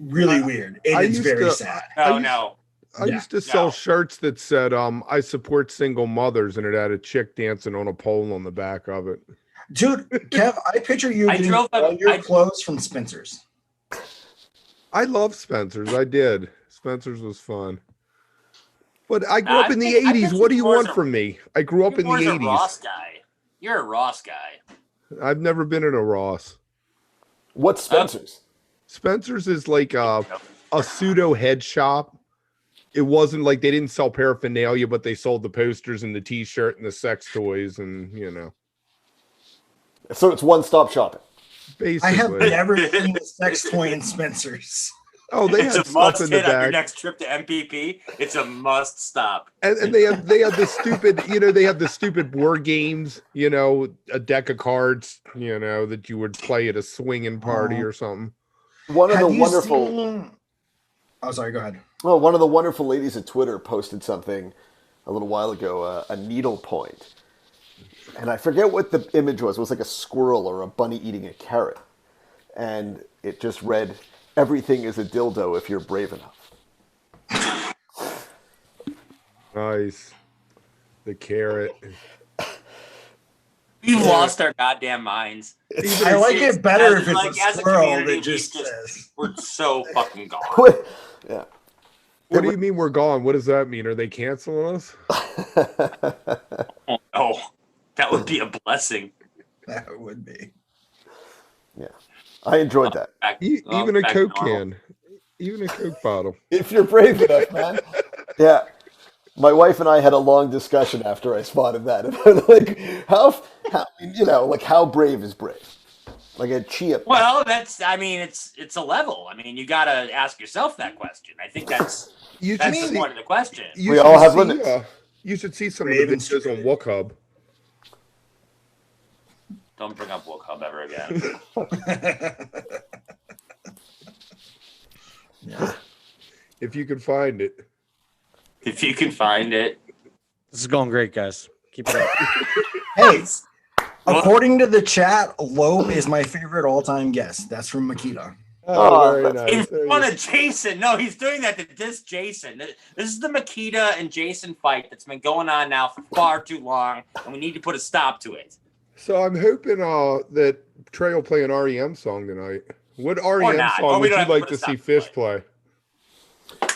really weird, and
I
it's
used
very
to-
sad.
no,
used-
no.
I
Yeah.
used to sell
No.
shirts that said, I support single mothers, and it had a chick dancing on a pole on the back of it.
Dude, Kev, I picture you
I
getting
drove up-
all your
I-
clothes from Spencer's.
I love Spencer's. I did. Spencer's was fun. But I grew
I
up in the
think- I
80s.
think
What do
you're
you
more
want
as a-
from me? I grew up
You're
in
more
the
as a
80s.
Ross guy. You're a Ross guy.
I've never been in a Ross.
What's Spencer's?
Spencer's is like a pseudo head shop. It wasn't like they didn't sell paraphernalia, but they sold the posters and the t-shirt and the sex toys and,
So it's one-stop shopping.
I have
basically.
never seen a sex toy in Spencer's.
Oh, they
It's
had
a
stuff
must
in the
hit on your
back.
next trip to MPP. It's a must stop.
And they had the stupid, they had the stupid board games, a deck of cards, that you would play at a swinging party or something.
One of
Have
the
you
wonderful.
seen- Oh, sorry. Go ahead.
Well, one of the wonderful ladies at Twitter posted something a little while ago, a needle point. And I forget what the image was. It was like a squirrel or a bunny eating a carrot. And it just read, "Everything is a dildo if you're brave enough."
Nice. The carrot.
We've lost our goddamn minds.
I like it better
As-
if it's
like,
a
as a
squirrel
community,
that just
we
says.
We're so fucking gone.
Yeah.
What do you mean we're gone? What does that mean? Are they canceling us?
Oh, that would be a blessing.
That would be.
Yeah. I enjoyed that.
Even a
back
Coke
to normal.
can. Even a Coke bottle.
If you're brave enough, man. Yeah. My wife and I had a long discussion after I spotted that. Like, how brave is brave? Like a chia.
Well, it's a level. I mean, you got to ask yourself that question. I think that's
You
the
should
point of the question.
You
We
should
all have
see,
limits.
You should see some
Brave
of the
and
videos on
stupid.
WookHub.
Don't bring up Wook Hub ever again.
Yeah.
If you can find it.
If you can find it.
This is going great, guys. Keep it up.
Hey, according to the chat, Lope is my favorite all-time guest. That's from Makita.
Oh,
Very
that's-
In
nice. There you
front
go.
of Jason. No, he's doing that to diss Jason. This is the Makita and Jason fight that's been going on now for far too long, and we need to put a stop to it.
So I'm hoping that Trey will play an REM song tonight. What REM
not.
song
Or we
would
don't
you
have to
like
put
to
a stop
see
to
Fish
it.
play?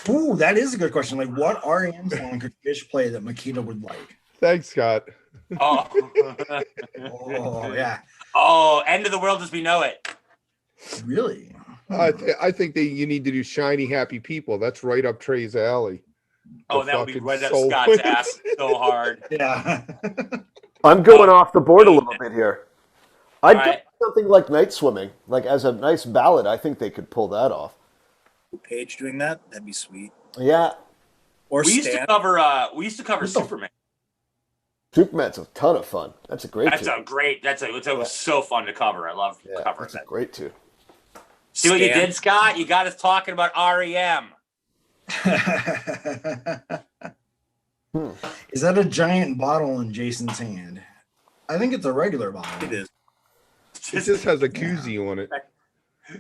Ooh, that is a good question. Like, what REM song could Fish play that Makita would like?
Thanks, Scott.
Oh.
Oh, yeah.
Oh, end of the world as we know it.
Really?
I think that you need to do Shiny Happy People. That's right up Trey's alley.
Oh,
The
that would be
fucking
right up
soul
Scott's
food.
ass so hard.
Yeah.
I'm going off the board a little bit here. I'd
All
go
right.
something like Night Swimming, like as a nice ballad. I think they could pull that off.
Paige doing that, that'd be sweet.
Yeah,
Or
We used to
Stan.
cover
What the-
Superman.
Superman's a ton of fun. That's a great
That's
tune.
a great. It was so fun to cover. I love
Yeah,
covering
that's a
that.
great tune.
See what you
Stan.
did, Scott? You got us talking about REM.
Is that a giant bottle in Jason's hand? I think it's a regular bottle.
It is.
It just has a koozie on it.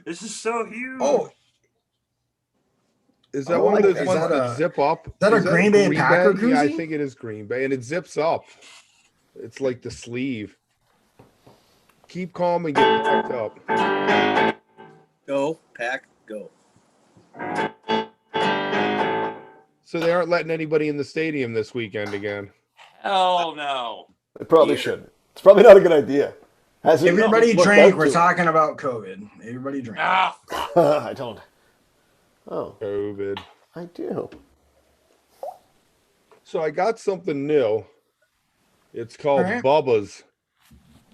This is so huge.
Oh,
Is that
Oh,
one of those
is
ones
that
that
a-
zip up?
that a Green Bay Packer
Yeah, I
koozie?
think it is Green Bay, and it zips up. It's like the sleeve. Keep calm and get packed up.
Go, pack, go.
So they aren't letting anybody in the stadium this weekend again.
Hell no.
They probably shouldn't. It's probably not a good idea. Hasn't
everybody
looked
drank.
out
We're
to it.
talking about COVID. Everybody drank.
Ah,
I don't. Oh,
COVID.
I do.
So I got something new. It's called
All right.
Bubba's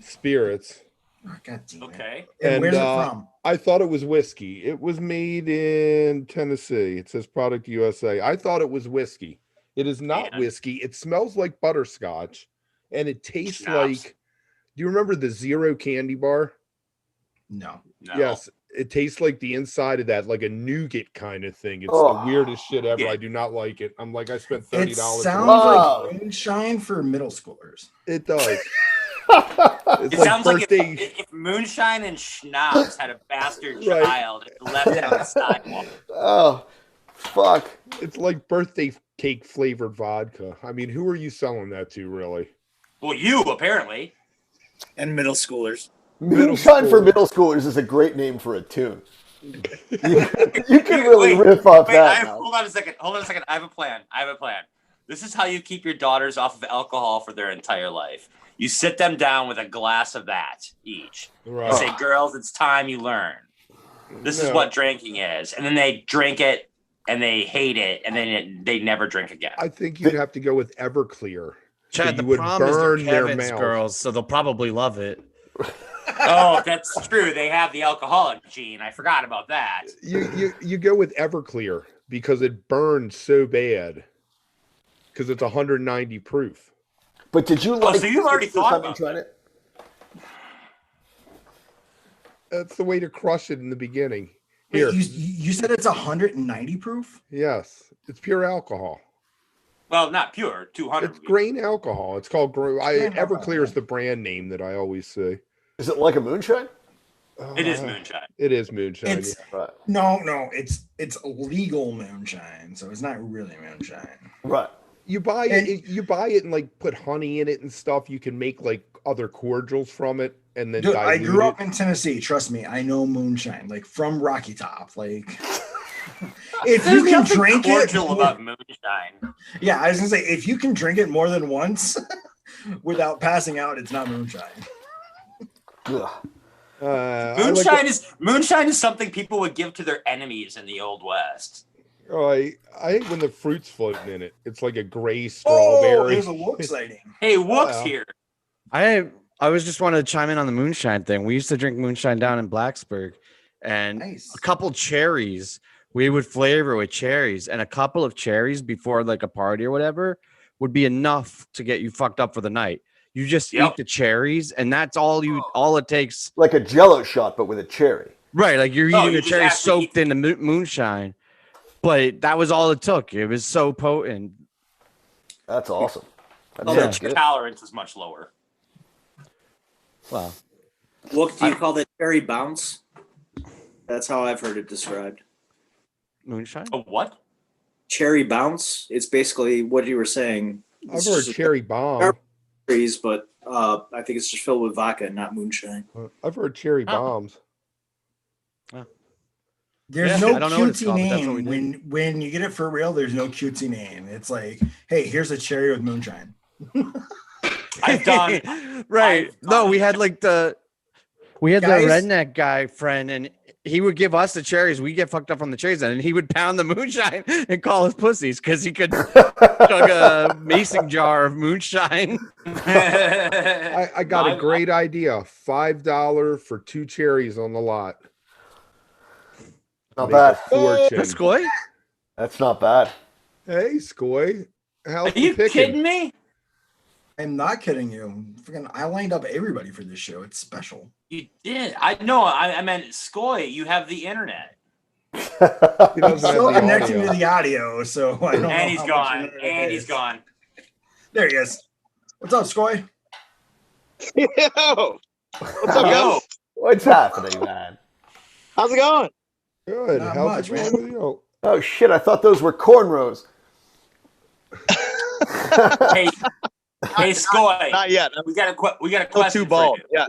Spirits.
Oh, God damn it.
okay.
And,
And,
where's it
uh,
from?
I thought it was whiskey. It was made in Tennessee. It says Product USA. I thought it was whiskey. It is not
And?
whiskey. It smells like butterscotch, and it tastes
Schnapps.
like. Do you remember the Zero candy bar?
No.
No.
Yes, It tastes like the inside of that, like a nougat kind of thing. It's
Oh.
the weirdest shit ever.
Yeah.
I do not like it. I'm like, I spent
It
$30.
sounds
Wow.
like moonshine for middle schoolers.
It does. It's
It
like
sounds like
birthday.
if moonshine and schnapps had a bastard
Right.
child and left it on the sidewalk.
Oh, fuck.
It's like birthday cake flavored vodka. I mean, who are you selling that to, really?
Well, you apparently.
And middle schoolers.
Moonshine for middle schoolers is a great name for a tune. You can really
Wait,
riff off
Wait,
that.
hold on a second. I have a plan. This is how you keep your daughters off of alcohol for their entire life. You sit them down with a glass of that each.
Right.
You say, girls, it's time you learn. This is
No.
what drinking is. And then they drink it and they hate it and then they never drink again.
I think you'd have to go with Everclear.
Chad,
you
the
would
problem is they're
burn their
Kevin's
mouth.
girls, so they'll probably love it.
Oh, that's true. They have the alcoholic gene. I forgot about that.
You go with Everclear because it burns so bad. Because it's 190 proof.
But did you like
so you've already
the first
thought
time you
about
tried it?
That's the way to crush it in the beginning.
Wait,
Here,
you said it's 190 proof?
yes, it's pure alcohol.
Well, not pure, 200.
It's grain alcohol. It's called
grain
Everclear
alcohol.
is the brand name that I always say.
Is it like a moonshine?
It is moonshine.
It is moonshine.
It's
Right.
no, it's legal moonshine, so it's not really moonshine.
Right.
You buy
And-
it. You buy it and like put honey in it and stuff. You can make like other cordials from it, and then
Dude, I
dilute
grew
it.
up in Tennessee. Trust me, I know moonshine, like from Rocky Top. Like, if
There's
you can
nothing
drink
cordial
it,
about moonshine.
yeah, I was gonna say if you can drink it more than once without passing out, it's not moonshine.
Ugh.
Moonshine is something people would give to their enemies in the Old West.
I hate when the fruit's floating in it. It's like a gray
Oh,
strawberry.
there's a Wook sighting.
Hey, Wook's
Wow.
here.
I was just wanted to chime in on the moonshine thing. We used to drink moonshine down in Blacksburg, and
Nice.
a couple cherries. We would flavor with cherries, and a couple of cherries before like a party or whatever would be enough to get you fucked up for the night. You just
Yep.
eat the cherries, and that's all it takes.
Like a Jello shot, but with a cherry.
Right, like you're
Oh,
eating
you
the
just
cherry
have to
soaked in the moonshine, but that was all it took. It was so potent.
That's awesome. That
Oh,
sounds
the
good.
tolerance is much lower.
Wow.
What do you call that? Cherry bounce? That's how I've heard it described.
Moonshine?
A what?
Cherry bounce. It's basically what you were saying.
I've
It's
heard
just
cherry bomb.
cherries, but I think it's just filled with vodka, not moonshine.
I've heard cherry
Oh.
bombs.
There's
Yeah,
no
I don't know what it's
cutesy
called, but that's what we
name when you get it for real. There's no cutesy name. It's like, hey, here's a cherry with moonshine.
I've done.
Right.
I've
No,
done-
we had the
Guys-
redneck guy friend, and he would give us the cherries. We get fucked up on the cherries, and he would pound the moonshine and call us pussies because he could chug a mason jar of moonshine.
I got
My-
a great idea. $5 for 2 cherries on the lot.
Not
Make a
bad.
fortune.
That's Skoi?
That's not bad.
Hey, Skoi. How's
Are you
the picking?
kidding me?
I'm not kidding you. Freaking, I lined up everybody for this show. It's special.
You did. I know. I meant Skoi. You have the internet.
He
I'm
doesn't have
still
the
connecting
audio.
to the audio, so I don't know.
And he's
how much
gone.
internet it
And he's
is.
gone.
There he is. What's up, Skoi?
Yo, what's up,
Yo.
guys?
What's happening, man?
How's it going?
Good.
Not
How's
much,
it
man.
going with you?
Oh shit! I thought those were cornrows.
Hey, hey, Skoi.
Not yet. I'm
We got a
still
question
too
for
bald.
you.
Yeah.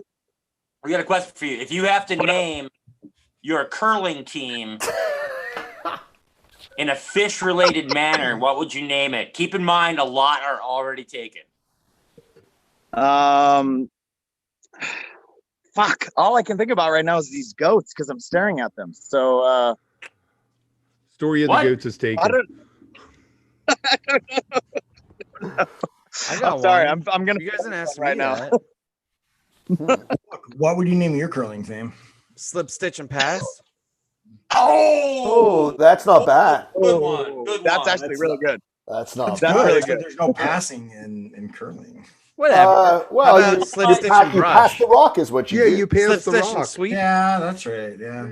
We got a question for you. If you have to
What up?
name your curling team in a fish-related manner, what would you name it? Keep in mind, a lot are already taken.
Fuck. All I can think about right now is these goats because I'm staring at them. So
Story of
What?
the goats is taken.
I don't.
I got
I'm sorry.
one.
I'm gonna.
You guys didn't ask
right
me
now.
that.
What would you name your curling team?
Slip, stitch, and pass.
Oh, that's not bad.
Good one. Good
That's
one.
actually really good.
That's not
That's
bad.
really
but
good.
There's no passing in curling.
Whatever.
Well,
How about
you,
Slip
you,
Stitch
pass,
and
you
Brush?
pass the rock is what you
Yeah,
do.
you
Slip
pass the
Stitch and
rock.
Sweet.
Yeah, that's right. Yeah,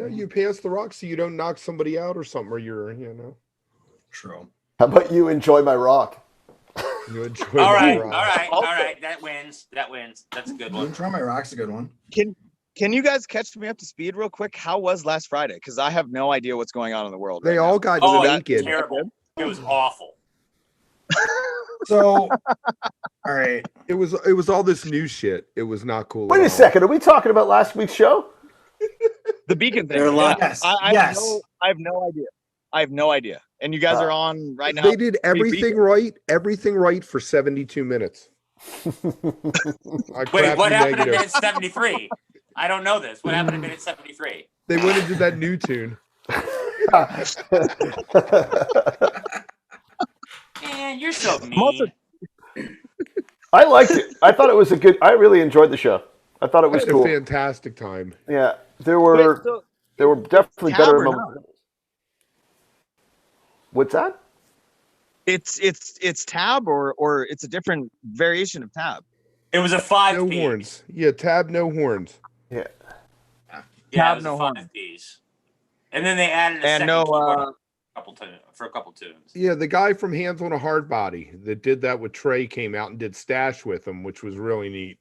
You pass the rock so you don't knock somebody out or something, or you're,
true.
How about you enjoy my rock?
you enjoy
All
my
right,
rock.
all right. That wins. That's a good
You
one.
try my rock's a good one.
Can you guys catch me up to speed real quick? How was last Friday? Because I have no idea what's going on in the world.
They
right
all
now.
got
Oh,
naked.
terrible. It was awful.
So, all right.
It was all this new shit. It was not cool.
Wait
at
a
all.
second. Are we talking about last week's show?
The Beacon thing.
There are a lot-
Yeah.
Yes,
I
yes.
have no idea. I have no idea. And you guys are on right now.
They did everything right for 72 minutes. I
Wait,
crapped
what
you
happened at
negative.
minute 73? I don't know this. What happened at minute 73?
They went into that new tune.
Man, you're so mean.
also-
I liked it. I thought it was I really enjoyed the show. I thought it was
Had
cool.
a fantastic time.
Yeah, there were
Wait, so
definitely
tab
better
or
moments. What's that?
it's tab or it's a different variation of tab.
It was a 5
No
piece.
horns. Yeah, tab, no horns.
Yeah.
Yeah,
Tab,
it was
no
a
horn.
5 piece. And then they added a
And
second
no,
keyboard for a couple tunes.
Yeah, the guy from Hands on a Hard Body that did that with Trey came out and did Stash with him, which was really neat.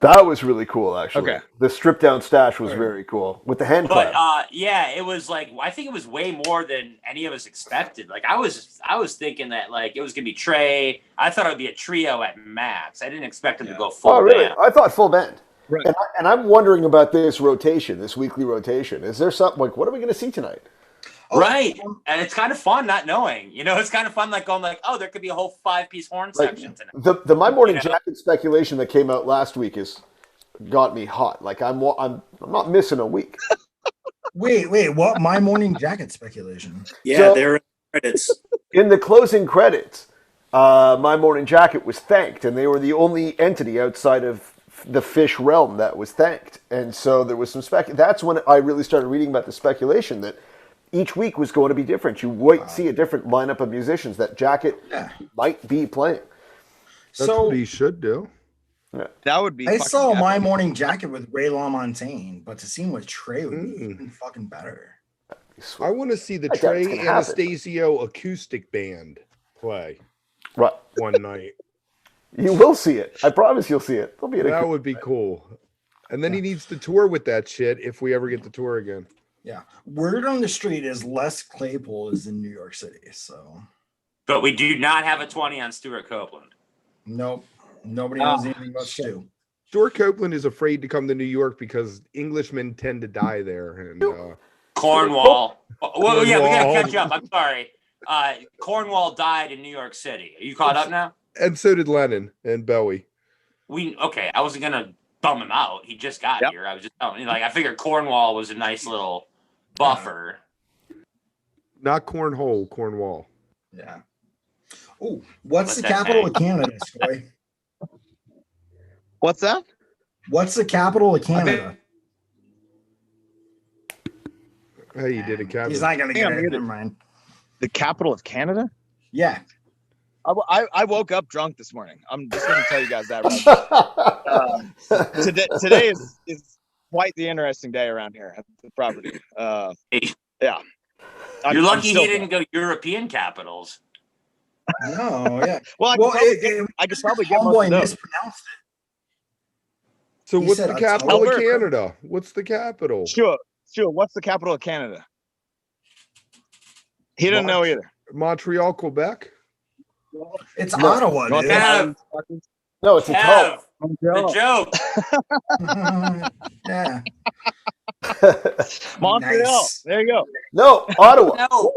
That was really cool, actually.
Okay.
The stripped down stash was very cool with the hand
But
clap.
yeah, it was like I think it was way more than any of us expected. Like I was thinking that like it was gonna be Trey. I thought it would be a trio at max. I didn't expect him to go full
Oh, really?
band.
I thought full band.
Right.
And I'm wondering about this rotation, this weekly rotation. Is there something like what are we going to see tonight?
Right. And it's kind of fun not knowing. You know, it's kind of fun like going like, oh, there could be a whole 5-piece horn
Like,
section tonight.
the My Morning
You know?
Jacket speculation that came out last week got me hot. Like I'm not missing a week.
Wait, what? My morning jacket speculation.
Yeah,
So-
there are credits.
In the closing credits, My Morning Jacket was thanked, and they were the only entity outside of the fish realm that was thanked. And so there was some that's when I really started reading about the speculation that each week was going to be different. You might see a different lineup of musicians that Jacket might be playing.
That's
So
what he should do.
That would be.
I
fucking
saw
epic.
my morning jacket with Ray LaMontagne, but to see him with Trey would be
Mm.
even fucking better.
I want to see the
I doubt it's
Trey
gonna happen.
Anastasio acoustic band play
Right.
one night.
You will see it. I promise you'll see it. There'll be
That would be cool. And then he needs to tour with that shit if we ever get to tour again.
Yeah. Word on the street is Les Claypool is in New York City. So
But we do not have a 20 on Stuart Copeland.
nope. Nobody knows anything about Stu.
Stuart Copeland is afraid to come to New York because Englishmen tend to die there. And
Cornwall. Well, yeah, we gotta
Cornwall.
catch up. I'm sorry. Cornwall died in New York City. Are you caught up now?
and so did Lennon and Bowie.
I wasn't gonna bum him out. He just got here. I was just I figured Cornwall was a nice little buffer.
Not cornhole, Cornwall.
Yeah. Oh, what's
Let
the
that
capital
hang.
of Canada, Skoi?
What's that?
What's the capital of Canada?
Hey, you did it, Kevin.
He's not gonna get
Damn,
it.
you're the-
Never mind.
The capital of Canada?
Yeah.
I woke up drunk this morning. I'm just going to tell you guys that. Right now. Today is quite the interesting day around here at the property. Yeah.
You're lucky he didn't go European capitals.
No, yeah.
Well, I could probably get most
Homeboy
of those.
mispronounced
So
He
what's
said
the
a
capital of
Alberta.
Canada? What's the capital?
Sure. What's the capital of Canada? He didn't know either.
Montreal, Quebec?
it. It's Ottawa,
North
dude.
Kev,
No, it's a toe.
Kev, the joke.
Yeah.
Montreal.
Nice.
There you go.
No, Ottawa.
No.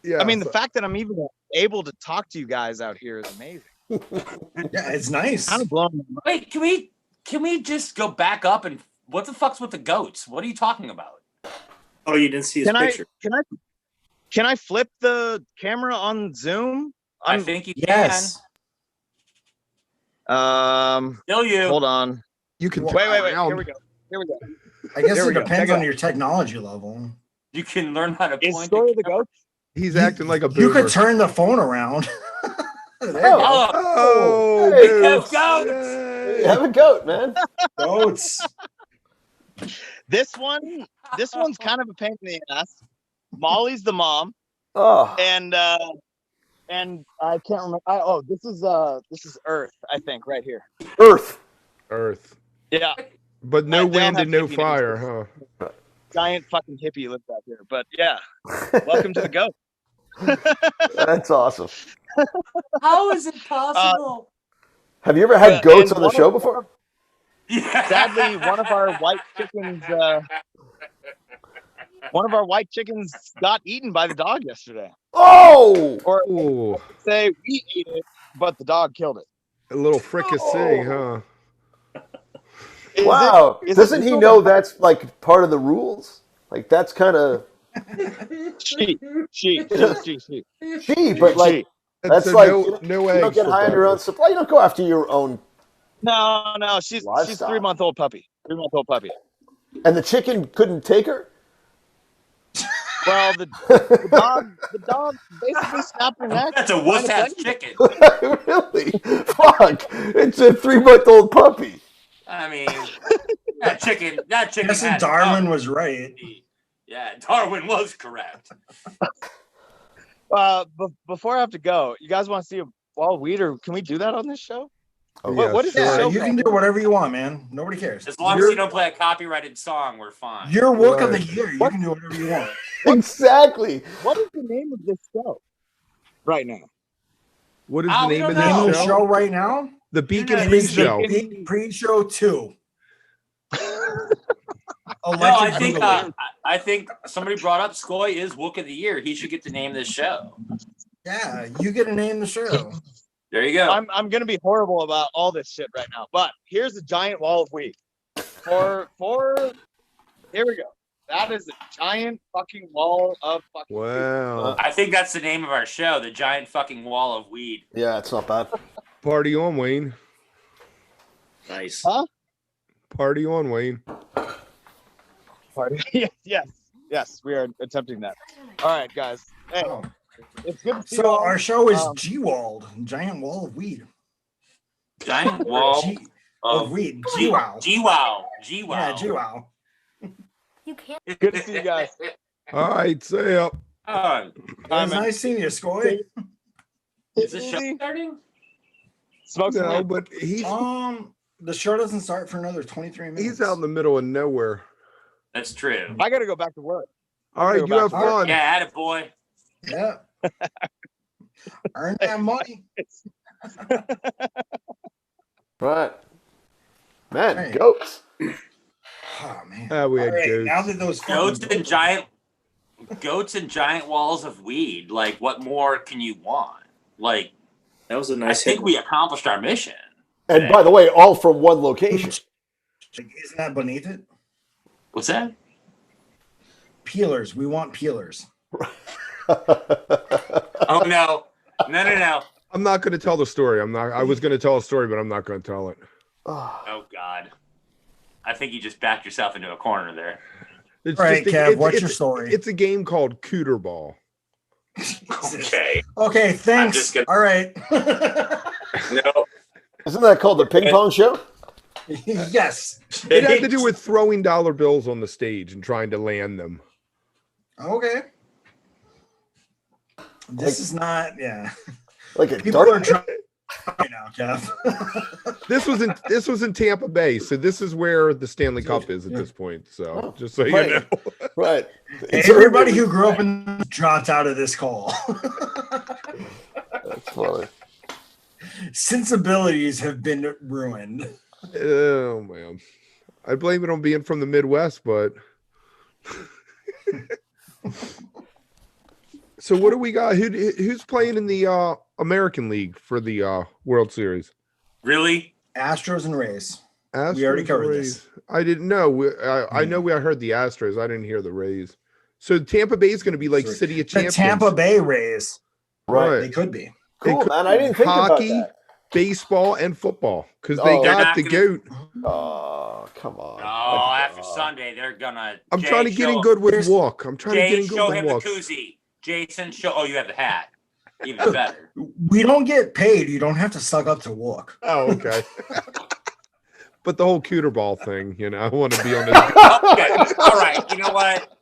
Yeah.
I mean, the
so-
fact that I'm even able to talk to you guys out here is amazing.
Yeah, it's nice.
Kind of blown my mind.
Wait, can we just go back up and what the fuck's with the goats? What are you talking about?
Oh, you didn't see his picture.
Can I flip the camera on Zoom?
I think you
Yes.
can.
Still you.
Hold on.
You can
Wait.
turn
Here
around.
we go.
I guess
There
it
we go.
depends
Check it
on
out.
your technology level.
You can learn how to
Is
point.
Story
the
of the
camera.
Goat?
He's
You-
acting like a
You
boomer.
could turn the phone around. There you go.
Oh,
Hey,
goats.
goats.
You have a goat, man.
Goats.
This one's kind of a pain in the ass. Molly's the mom,
Oh,
and I can't remember. This is Earth, I think, right here.
Earth.
Earth.
Yeah,
But no
They all
wind
have
and no
hippie names.
fire, huh?
Giant fucking hippie lives out here. But yeah, welcome to the goat.
That's awesome.
How is it possible?
Have you ever had
Yeah,
goats
and
on the
one
show
of-
before?
Sadly, one of our white chickens got eaten by the dog yesterday.
Oh,
Or
Ooh,
say we ate it, but the dog killed it.
a little fricassee, huh?
wow!
Is it
Doesn't he
legal
know
to-
that's like part of the rules? Like that's kind of
She,
but like
She.
And
that's
so
like
no,
you don't,
no
you
eggs
don't get
for
high on your own
breakfast.
supply. You don't go after your own.
No, she's
Livestock.
3-month-old puppy. 3-month-old puppy.
And the chicken couldn't take her.
Well, the dog basically snapped her neck.
That's a wuss ass chicken.
Really? Fuck! It's a 3-month-old puppy.
I mean, that chicken
Guessing
has
Darwin was right.
Yeah, Darwin was correct.
Before I have to go, you guys want to see a wall of weed, or can we do that on this show?
Oh,
What is
sure.
this
Yeah,
show
you can do whatever you want, man. Nobody cares.
As long as you don't play a copyrighted song, we're fine.
You're Wook of the
Right.
year. You
What?
can do whatever you want.
Exactly.
What is the name of this show right now?
What is
Oh,
the
we
name
don't
of
The name of
this
the
show?
show right now
The Beacon
It
is
Pre-Show.
the Big Pre-Show 2.
No,
Electric
I think somebody brought up Skoi is Wook of the year. He should get to name this show.
Yeah, you get to name the show.
There you go.
I'm gonna be horrible about all this shit right now, but here's a giant wall of weed. For here we go. That is a giant fucking wall of fucking weed.
Wow.
I think that's the name of our show, the giant fucking wall of weed.
Yeah, it's not bad.
Party on, Wayne.
Nice.
Huh?
Party on, Wayne.
Party. yes, we are attempting that. All right, guys. Hey,
Oh.
it's good to see
So
you all.
our show is
Um,
G-Walled, giant wall of weed.
Giant wall
G-
of
of weed.
G
G-Wow.
G-Wow.
Yeah,
G-Wow.
G-Wow.
You can't.
Good to see you guys.
All right, say up.
Oh,
It was nice seeing you, Skoi.
is the show starting?
Smoke some
No,
weed.
but
The show doesn't start for another 23 minutes.
he's out in the middle of nowhere.
That's true.
I gotta go back to work.
All right,
go
you
back
have
to work.
fun.
Yeah, attaboy.
Yeah. Earn that money.
Right. Man,
Hey.
goats.
Oh man.
Ah, we had
All right,
goats.
now that those
Goats
fucking
and giant walls of weed. Like, what more can you want? Like,
That was a
I
nice
think
hit.
we accomplished our mission.
And by the way, all from one location.
Isn't that beneath it?
What's that?
Peelers. We want peelers.
Oh no. No.
I'm not going to tell the story. I was going to tell a story, but I'm not going to tell it.
Oh God. I think you just backed yourself into a corner there.
It's
All right,
just
Kev, what's your story?
It's a game called Cooter Ball.
Okay.
Okay, thanks.
just gonna-
All right.
No.
Isn't that called the ping pong show?
Yes.
It had to do with throwing dollar bills on the stage and trying to land them.
Okay. This is not, yeah.
Like a
People are
dart?
trying right now, Kev.
This was in Tampa Bay, so this is where the Stanley Cup is at this point. So
Oh,
just so you
right.
know.
Right. It's
Everybody
urban.
who grew up in dropped out of this call.
That's funny.
Sensibilities have been ruined.
Oh man, I blame it on being from the Midwest, but. So what do we got? Who's playing in the American League for the World Series?
Really?
Astros and Rays.
Astros
We already
or
covered
Rays?
this.
I didn't know. I know I heard the Astros. I didn't hear the Rays. So Tampa Bay is going to be like
Sorry.
City of
The
Champions.
Tampa Bay Rays.
Right.
They could be.
Cool,
could
man. I didn't think
hockey,
about that.
baseball, and football because
Oh.
they
They're
got
not
the
gonna-
goat.
Oh, come on.
Oh, after Sunday, they're gonna.
I'm
show
trying to get in good with
Here's-
Wook. I'm trying to get
Jay,
in good
show
with
him the
Wook.
koozie. Jason, show. Oh, you have the hat. Even better.
We don't get paid. You don't have to suck up to Wook.
Oh, okay. But the whole cooter ball thing, I want to be on this.
Okay. All right. You know what?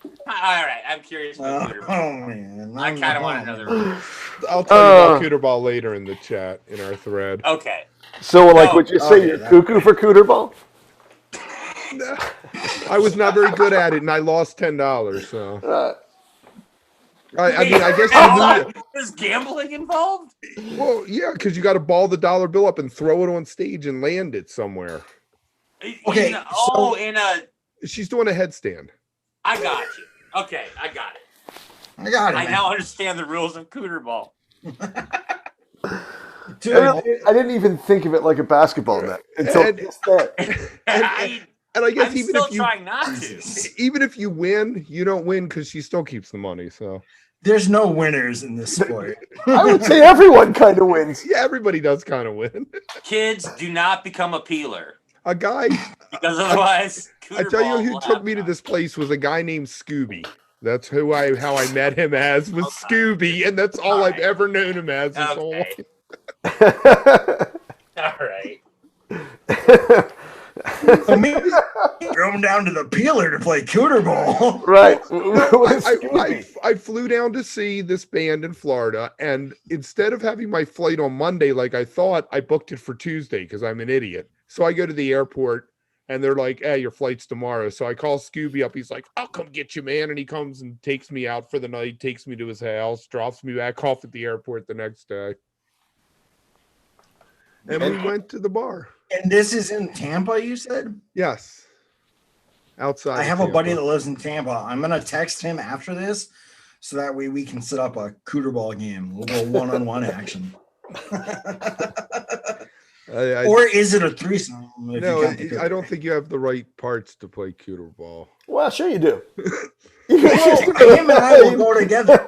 All right. I'm curious about Cooter Ball.
Man.
I kind of want to know the rules.
I'll tell you about cooter ball later in the chat, in our thread.
Okay.
So, like,
No.
would you say you're cuckoo for cooter ball?
I was not very good at it, and I lost $10. So, I mean, I guess you lose.
There's gambling involved?
Well, yeah, because you got to ball the dollar bill up and throw it on stage and land it somewhere.
Okay,
She's doing a headstand.
I got you. Okay, I got it.
I got it.
I
man.
now understand the rules of Cooter Ball.
Dude,
I didn't even think of it like a basketball net until just that.
And I guess
I'm
even
still
if you
trying not to.
even if you win, you don't win because she still keeps the money. So
there's no winners in this sport.
I would say everyone kind of wins.
yeah, everybody does kind of win.
Kids, do not become a peeler.
A guy,
Because otherwise,
I
Cooter
tell
Ball
you who
will
took
have
me to
none.
this place was a guy named Scooby. That's how I met him as was
Okay.
Scooby, and that's all I've
Alright.
ever known him as his whole
Okay.
life.
All right.
So maybe throw him down to the peeler to play cooter ball.
Right.
I flew down to see this band in Florida, and instead of having my flight on Monday like I thought, I booked it for Tuesday because I'm an idiot. So I go to the airport, and they're like, "Hey, your flight's tomorrow." So I call Scooby up. He's like, "I'll come get you, man." And he comes and takes me out for the night, takes me to his house, drops me back off at the airport the next day. And we went to the bar.
And this is in Tampa, you said?
Yes. Outside.
I have
of
a buddy
Tampa.
that lives in Tampa. I'm gonna text him after this, so that way we can set up a cooter ball game, a little one-on-one action. Or is it a threesome? if
No,
you count the
I don't
cooter?
think you have the right parts to play cooter ball.
Well, sure you do.
Well, him and I will go together.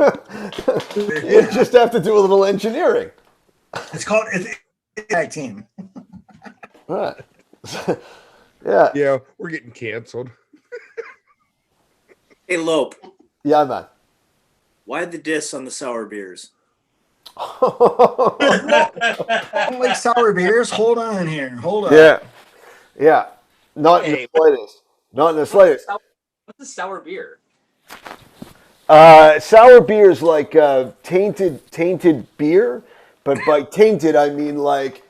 You just have to do a little engineering.
It's called it's a tag team.
Right. Yeah.
Yeah, we're getting canceled.
Hey, Lope,
Yeah, man.
why the diss on the sour beers?
I don't like sour beers. Hold on here. Hold on.
Yeah. Yeah. Not in
Hey.
the slightest. Not in the slightest.
What's a sour beer?
Sour beer is like tainted beer, but by tainted I mean like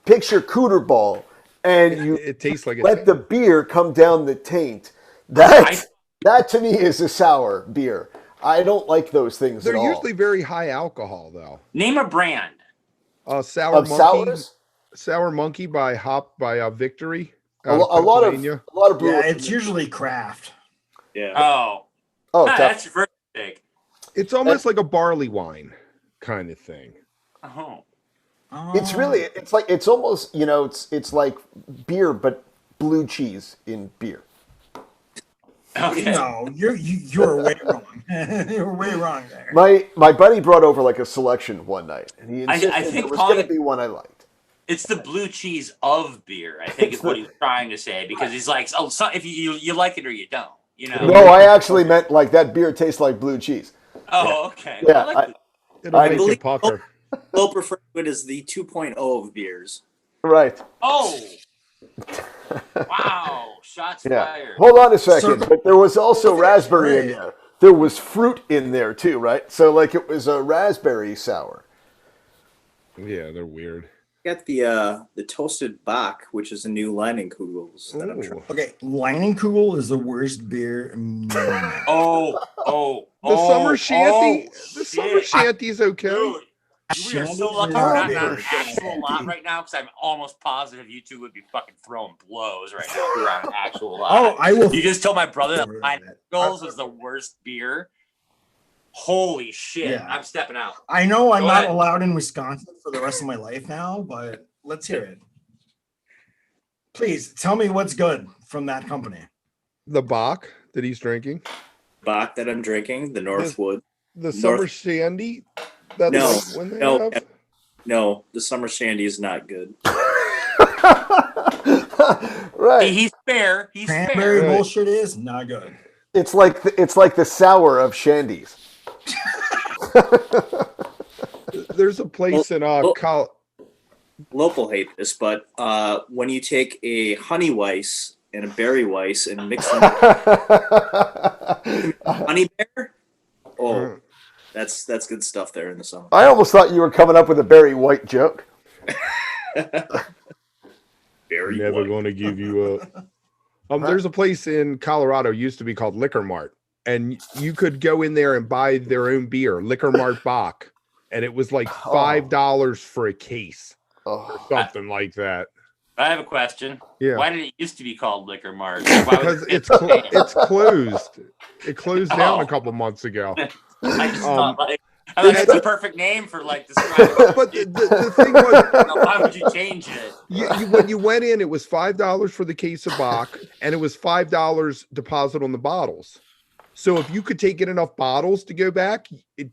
picture cooter ball, and you
It tastes like
let the beer come down the taint. That to me is a sour beer. I don't like those things
They're
at all.
usually very high alcohol, though.
Name a brand.
Sour
Of
Monkey,
sours?
Sour Monkey by Victory.
A lot of
Pennsylvania.
brewers.
Yeah, it's usually craft.
Yeah.
Oh.
Oh,
That's very big.
It's almost like a barley wine kind of thing.
Oh.
it's really it's almost it's like beer but blue cheese in beer.
Okay.
No, you're way wrong. You're way wrong there.
My buddy brought over like a selection one night, and he insisted
I think
there was
calling
going to
it-
be one I liked.
It's the blue cheese of beer, I think is what he was trying to say, because he's like, oh, so if you like it or you don't,
No, I actually meant like that beer tastes like blue cheese.
Oh, okay.
Yeah,
I like
It'll
I
make you
believe-
pucker.
Lope referred to it as the 2.0 of beers.
Right.
Oh. Wow. Shots
Yeah.
fired.
Hold on a second.
Circle-
But there was also raspberry in
Right.
there. There was fruit in there too, right? So like it was a raspberry sour.
Yeah, they're weird.
Got the toasted Bach, which is a new Leinenkugels that I'm trying.
Okay, Leinenkugel is the worst beer.
Oh.
The summer shanty.
Oh,
The summer
shit.
shanty's okay.
Dude, we are so lucky we're not in an actual lot right now, because I'm almost positive you two would be fucking throwing blows right now if we were on an actual lot.
Oh, I will.
You just told my brother that Pineapples was the worst beer. Holy shit.
Yeah.
I'm stepping out.
I know I'm
Go
not
ahead.
allowed in Wisconsin for the rest of my life now, but let's hear it. Please tell me what's good from that company.
The Bach that he's drinking.
Bach that I'm drinking, the Northwood.
The summer shandy. That's
No,
like when they
no,
have.
no, the summer shandy is not good.
Right.
He's fair.
Cranberry
Right.
bullshit is not good.
It's like the sour of shandies.
There's a place in
Lope will hate this, but when you take a honey Weiss and a berry Weiss and mix them, honey bear. Oh, that's good stuff there in the summer.
I almost thought you were coming up with a Barry White joke.
Berry
Never
White.
going to give you up. There's a place in Colorado used to be called Liquor Mart, and you could go in there and buy their own beer, Liquor Mart Bach, and it was like $5 for a case or something like that.
I have a question.
Yeah.
Why did it used to be called Liquor Mart?
Because it's closed. It closed down a couple months ago.
I just thought I think it's a perfect name for like describing.
But the thing was,
why would you change it?
When you went in, it was $5 for the case of Bach, and it was $5 deposit on the bottles. So if you could take in enough bottles to go back,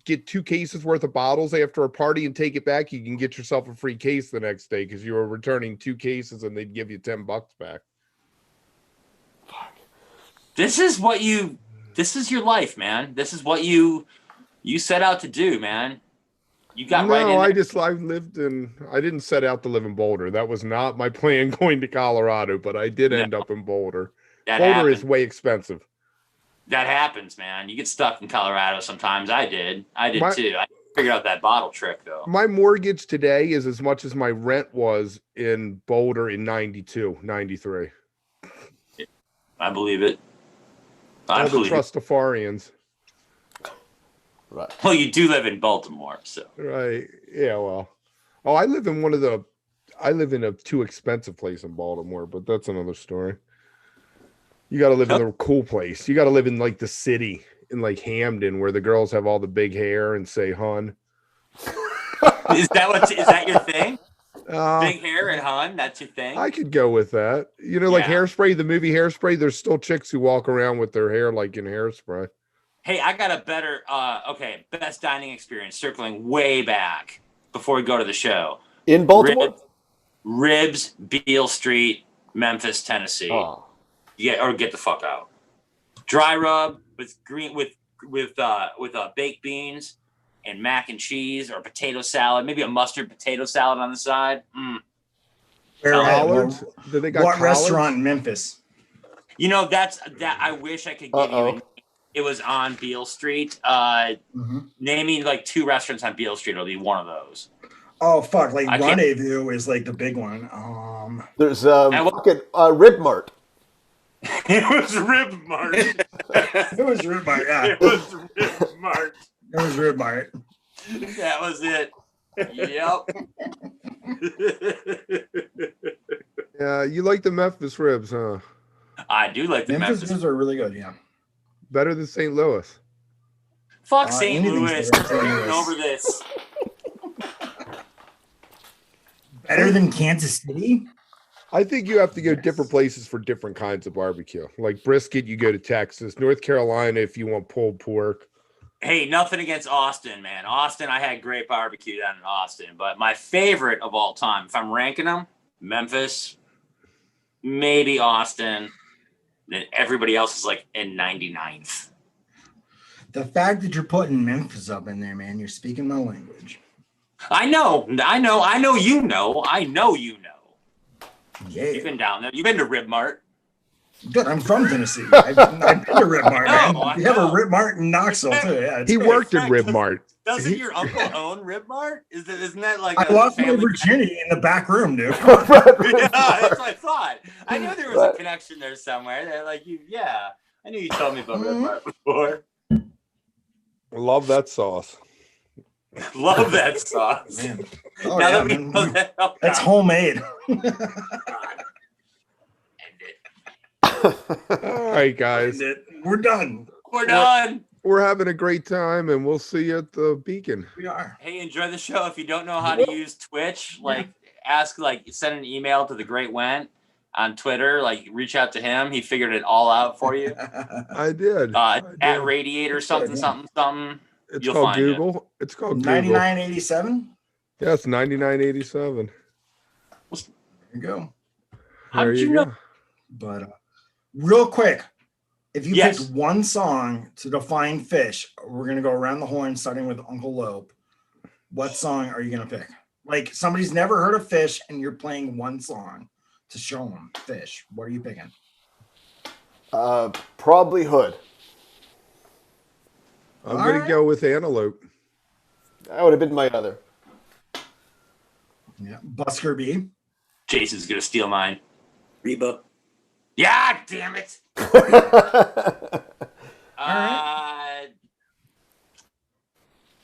get 2 cases worth of bottles after a party and take it back, you can get yourself a free case the next day because you were returning 2 cases and they'd give you $10 back.
This is your life, man. This is what you set out to do, man. You got right in there.
I didn't set out to live in Boulder. That was not my plan going to Colorado, but I did end up in Boulder. Boulder is way expensive.
That happens, man. You get stuck in Colorado sometimes. I did too. I figured out that bottle trick, though.
My mortgage today is as much as my rent was in Boulder in 92, 93.
I believe it.
All the Trustafarians.
Right.
Well, you do live in Baltimore, so.
Right. Yeah, well. Oh, I live in a too expensive place in Baltimore, but that's another story. You got to live in the cool place. You got to live in like the city in like Hamden where the girls have all the big hair and say hun.
Is that your thing? Big hair and hun, that's your thing?
I could go with that. Like Hairspray, the movie Hairspray, there's still chicks who walk around with their hair like in Hairspray.
Hey, I got a better best dining experience circling way back before we go to the show.
In Baltimore?
Ribs, Beale Street, Memphis, Tennessee.
Oh.
Get the fuck out. Dry rub with baked beans and mac and cheese or potato salad, maybe a mustard potato salad on the side.
Collards? Do they got
what
collards?
restaurant in Memphis?
I wish I could give you. It was on Beale Street. Name me like 2 restaurants on Beale Street. It'll be one of those.
Oh fuck! Like Rendezvous is like the big one.
There's Rib Mart.
It was Rib Mart.
It was Rib Mart. Yeah.
It was Rib Mart.
It was Rib Mart.
That was it. Yep.
Yeah, you like the Memphis ribs, huh?
I do like the
Memphis ribs are really good. Yeah.
Better than St. Louis.
Fuck St. Louis. We're over this.
Better than Kansas City?
I think you have to go different places for different kinds of barbecue. Like brisket, you go to Texas. North Carolina, if you want pulled pork.
Hey, nothing against Austin, man. Austin, I had great barbecue down in Austin. But my favorite of all time, if I'm ranking them, Memphis, maybe Austin. Then everybody else is like in 99th.
The fact that you're putting Memphis up in there, man, you're speaking my language.
I know you know.
Yeah.
You've been down there. You've been to Rib Mart.
Good. I'm from Tennessee. I've been to Rib Mart, man. We have a
know.
Rib Mart in Knoxville, too. Yeah,
He worked at Rib Mart.
Doesn't your uncle own Rib Mart? Isn't that like
I lost my virginity in the back room, dude.
Yeah, that's what I thought. I knew there was a connection there somewhere. They're like, I knew you told me about Rib Mart before.
Love that sauce.
Love that sauce.
Man.
Now that we know that,
That's homemade.
All right, guys.
We're done.
We're done.
We're having a great time, and we'll see you at the Beacon.
We are.
Hey, enjoy the show. If you don't know how to use Twitch, send an email to the Great Wendt on Twitter. Reach out to him. He figured it all out for you.
I did.
At Radiator something.
It's
You'll
called
find
Google. It's called Google.
9987.
Yes, 9987.
There you go.
How did you know?
But real quick, If you
Yes.
picked one song to define fish, we're gonna go around the horn, starting with Uncle Lope. What song are you gonna pick? Like somebody's never heard of fish, and you're playing one song to show them fish. What are you picking?
Probably Hood.
I'm going to go with Antelope.
That would have been my other.
Yeah, BuskerB.
Jason's gonna steal mine.
Reba.
Yeah, damn it.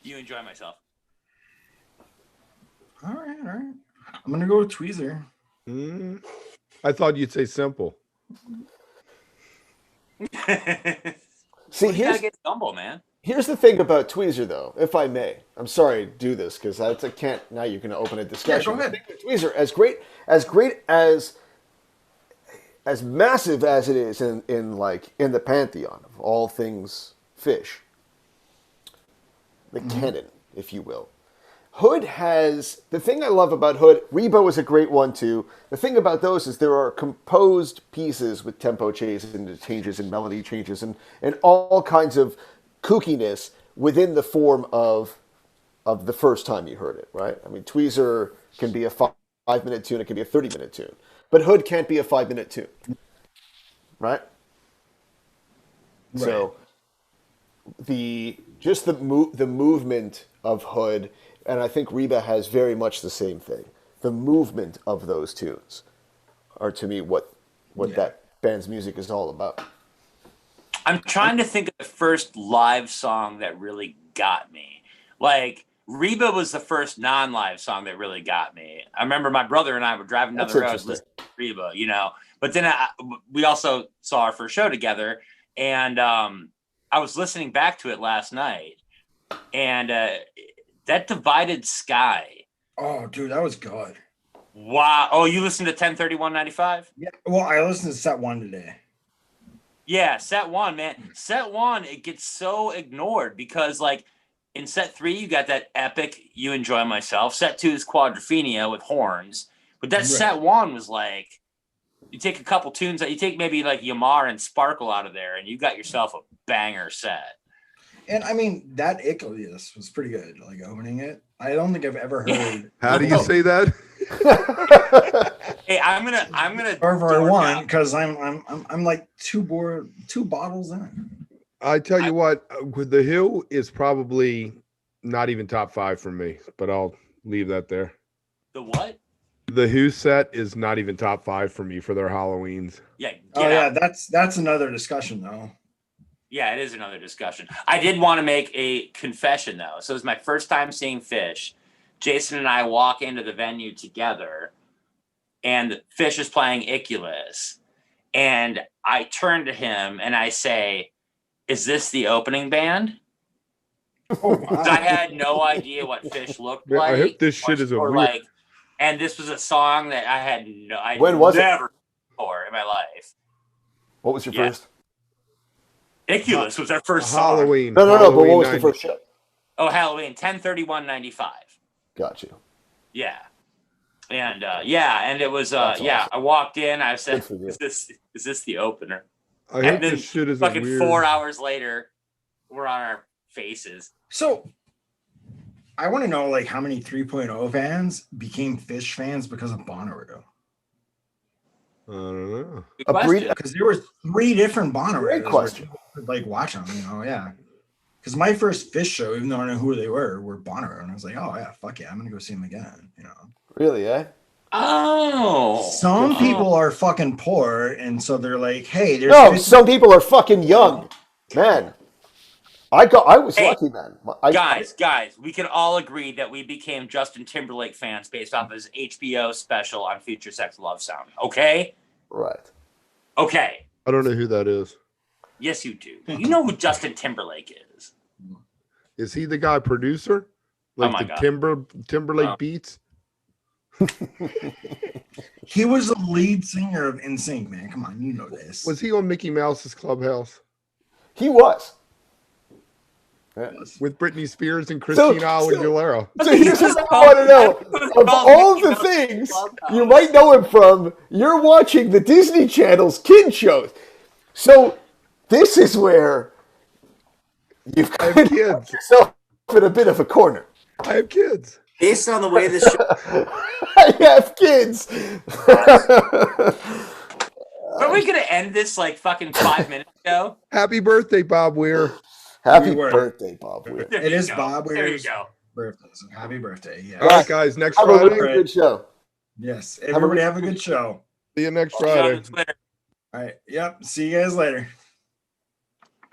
You Enjoy Myself.
All right. I'm gonna go with Tweezer.
I thought you'd say Simple.
See,
You gotta get humble, man.
here's the thing about Tweezer, though, if I may. I'm sorry to do this because I can't. Now you're going to open a discussion.
Yeah, go ahead.
Tweezer, as massive as it is in the pantheon of all things fish, the canon, if you will. Hood has, the thing I love about Hood, Rebo is a great one too. The thing about those is there are composed pieces with tempo changes and changes and melody changes and all kinds of kookiness within the form of the first time you heard it, right? I mean, Tweezer can be a 5-minute tune, it can be a 30-minute tune. But Hood can't be a 5-minute tune, right? So the movement of Hood, and I think Reba has very much the same thing. The movement of those tunes are, to me, what that band's music is all about.
I'm trying to think of the first live song that really got me. Like, Reba was the first non-live song that really got me. I remember my brother and I were driving down the road listening to Reba, But then we also saw our first show together, and I was listening back to it last night, and that Divided Sky.
Oh, dude, that was good.
Wow. Oh, you listened to 1031.95?
Yeah. Well, I listened to set 1 today.
Yeah, set 1, man. Set 1, it gets so ignored because, like, in set 3, you got that epic You Enjoy Myself. Set 2 is Quadrophenia with horns. But that set 1 was like, you take a couple tunes, you take maybe like Yamar and Sparkle out of there, and you got yourself a banger set.
And I mean, that Ichthys was pretty good, like opening it. I don't think I've ever heard.
How do you say that?
Hey, I'm gonna
Or one, because I'm like two bottles in.
I tell you what, with The Hill is probably not even top 5 for me, but I'll leave that there.
The what?
The Who set is not even top 5 for me for their Halloweens.
Yeah.
Yeah, that's another discussion though.
Yeah, it is another discussion. I did want to make a confession though. So it was my first time seeing Fish. Jason and I walk into the venue together, and Fish is playing Ichthys. And I turn to him and I say, "Is this the opening band?"
Oh, wow.
I had no idea what Fish looked
Yeah,
like.
I hope this shit is a weird.
And this was a song that I had
When was it?
never before in my life.
What was your first?
Ichthys was our first song.
Halloween.
No. But
Halloween
what was the
90.
first show?
Oh, Halloween, 10/31/95.
Got you.
Yeah. And and it was
Awesome.
I walked in, I said,
Good for you.
is this the opener?
I hope
And then
this shit is a
fucking
weird.
4 hours later, we're on our faces.
So I want to know like how many 3.0 fans became Fish fans because of Bonnaroo.
I don't know.
Good
A breed-
question.
Because there were 3 different Bonnaroo.
Great question.
Like watch them, yeah. Because my first Fish show, even though I know who they were Bonnaroo, and I was like, oh yeah, fuck yeah, I'm gonna go see them again.
Really, eh?
Oh.
Some people are fucking poor, and so they're like, hey, there's
No,
50
some people are fucking young. Man. I was
Hey,
lucky, man.
Guys, we can all agree that we became Justin Timberlake fans based off his HBO special on Future Sex Love Sound. Okay?
Right.
Okay.
I don't know who that is.
Yes, you do. You know who Justin Timberlake is.
Is he the guy producer? Like
my
the
God.
Timberlake beats?
He was the lead singer of NSYNC, man. Come on, you know this.
Was he on Mickey Mouse's Clubhouse
He was. Yeah.
with Britney Spears and Christina Aguilera?
So here's what I want to know. Of all the things you might know him from, you're watching the Disney Channel's kid shows. So this is where you've
I have
kind of
kids.
put yourself in a bit of a corner.
I have kids.
Based on the way this show,
I have kids.
Are we gonna end this like fucking 5 minutes ago?
Happy birthday, Bob Weir.
Happy
We were.
birthday, Bob Weir.
There
It
you
is
go.
Bob
There you
Weir's
go.
birthday. So happy birthday. Yeah.
All right, guys. Next
Have a
Friday.
really good show.
Yes. Everybody have a good show.
See you next
See you on
Friday.
Twitter.
All right. Yep. See you guys later.